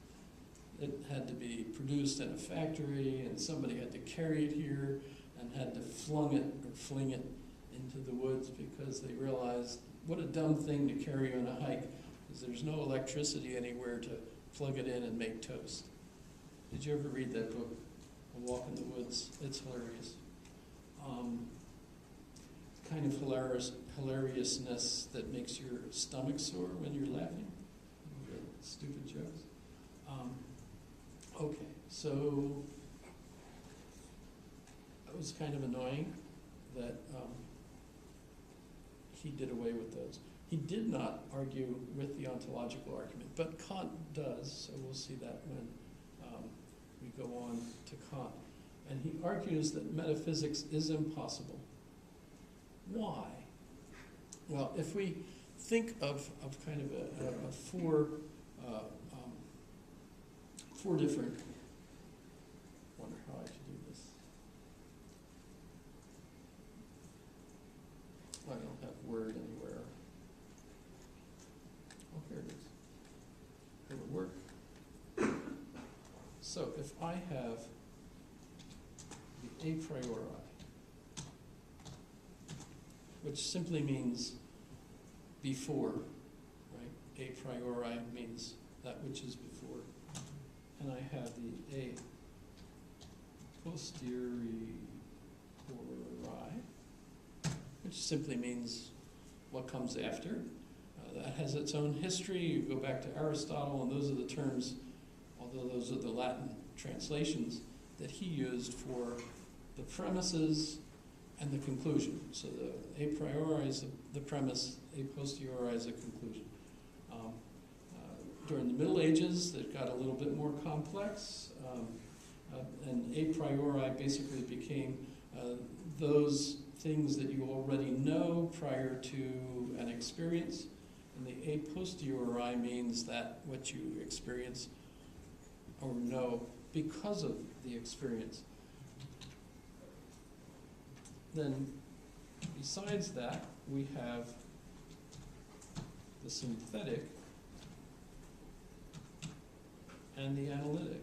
It had to be produced in a factory, and somebody had to carry it here and had to fling it into the woods because they realized what a dumb thing to carry on a hike, because there's no electricity anywhere to plug it in and make toast. Did you ever read that book, A Walk in the Woods? It's hilarious. Kind of hilariousness that makes your stomach sore when you're laughing. Stupid jokes. Okay, so it was kind of annoying that he did away with those. He did not argue with the ontological argument, but Kant does, so we'll see that when we go on to Kant. And he argues that metaphysics is impossible. Why? Well, if we think of kind of a four different, wonder how I should do this. I don't have Word anywhere. Oh, here it is. It would work. So if I have the a priori, which simply means before, right? A priori means that which is before. And I have the a posteriori, which simply means what comes after. That has its own history. You go back to Aristotle, and those are the terms, although those are the Latin translations that he used for the premises and the conclusion. So the a priori is the premise, a posteriori is a conclusion. During the Middle Ages, it got a little bit more complex, and a priori basically became those things that you already know prior to an experience, and the a posteriori means that what you experience or know because of the experience. Then, besides that, we have the synthetic and the analytic.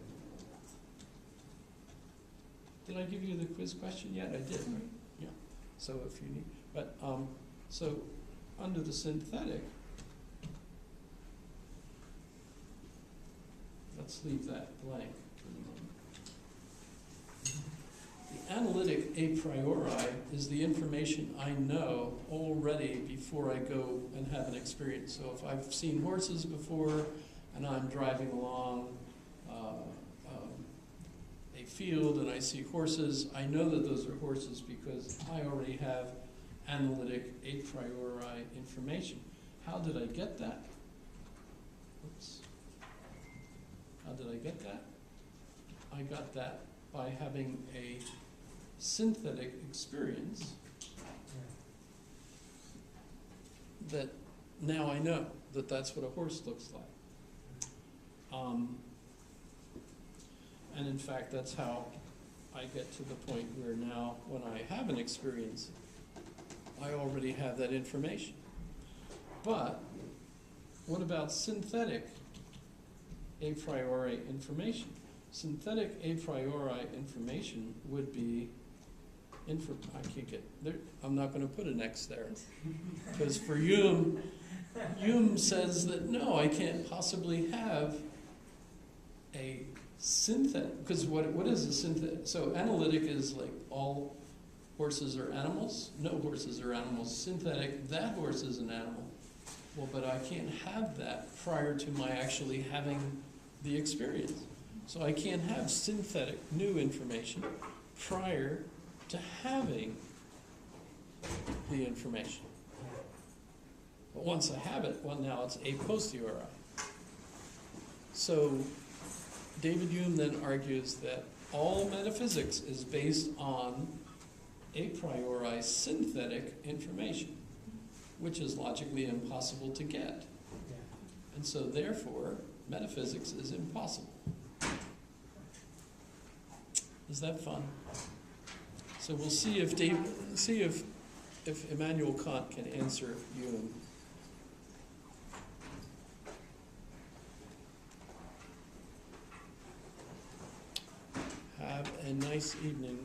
Did I give you the quiz question yet? I did, right? Yeah. So if you need, but so under the synthetic, let's leave that blank for the moment. The analytic a priori is the information I know already before I go and have an experience. So if I've seen horses before and I'm driving along a field and I see horses, I know that those are horses because I already have analytic a priori information. How did I get that? Oops. How did I get that? I got that by having a synthetic experience that now I know that that's what a horse looks like. And in fact, that's how I get to the point where now when I have an experience, I already have that information. But what about synthetic a priori information? Synthetic a priori information would be, I can't get there. I'm not going to put an X there. Because for Hume says that no, I can't possibly have a synthetic, because what is a synthetic? So analytic is like all horses are animals, no horses are animals. Synthetic, that horse is an animal. Well, but I can't have that prior to my actually having the experience. So I can't have synthetic new information prior to having the information. But once I have it, well, now it's a posteriori. So David Hume then argues that all metaphysics is based on a priori synthetic information, which is logically impossible to get. And so therefore, metaphysics is impossible. Is that fun? So we'll see if if Immanuel Kant can answer Hume. Have a nice evening.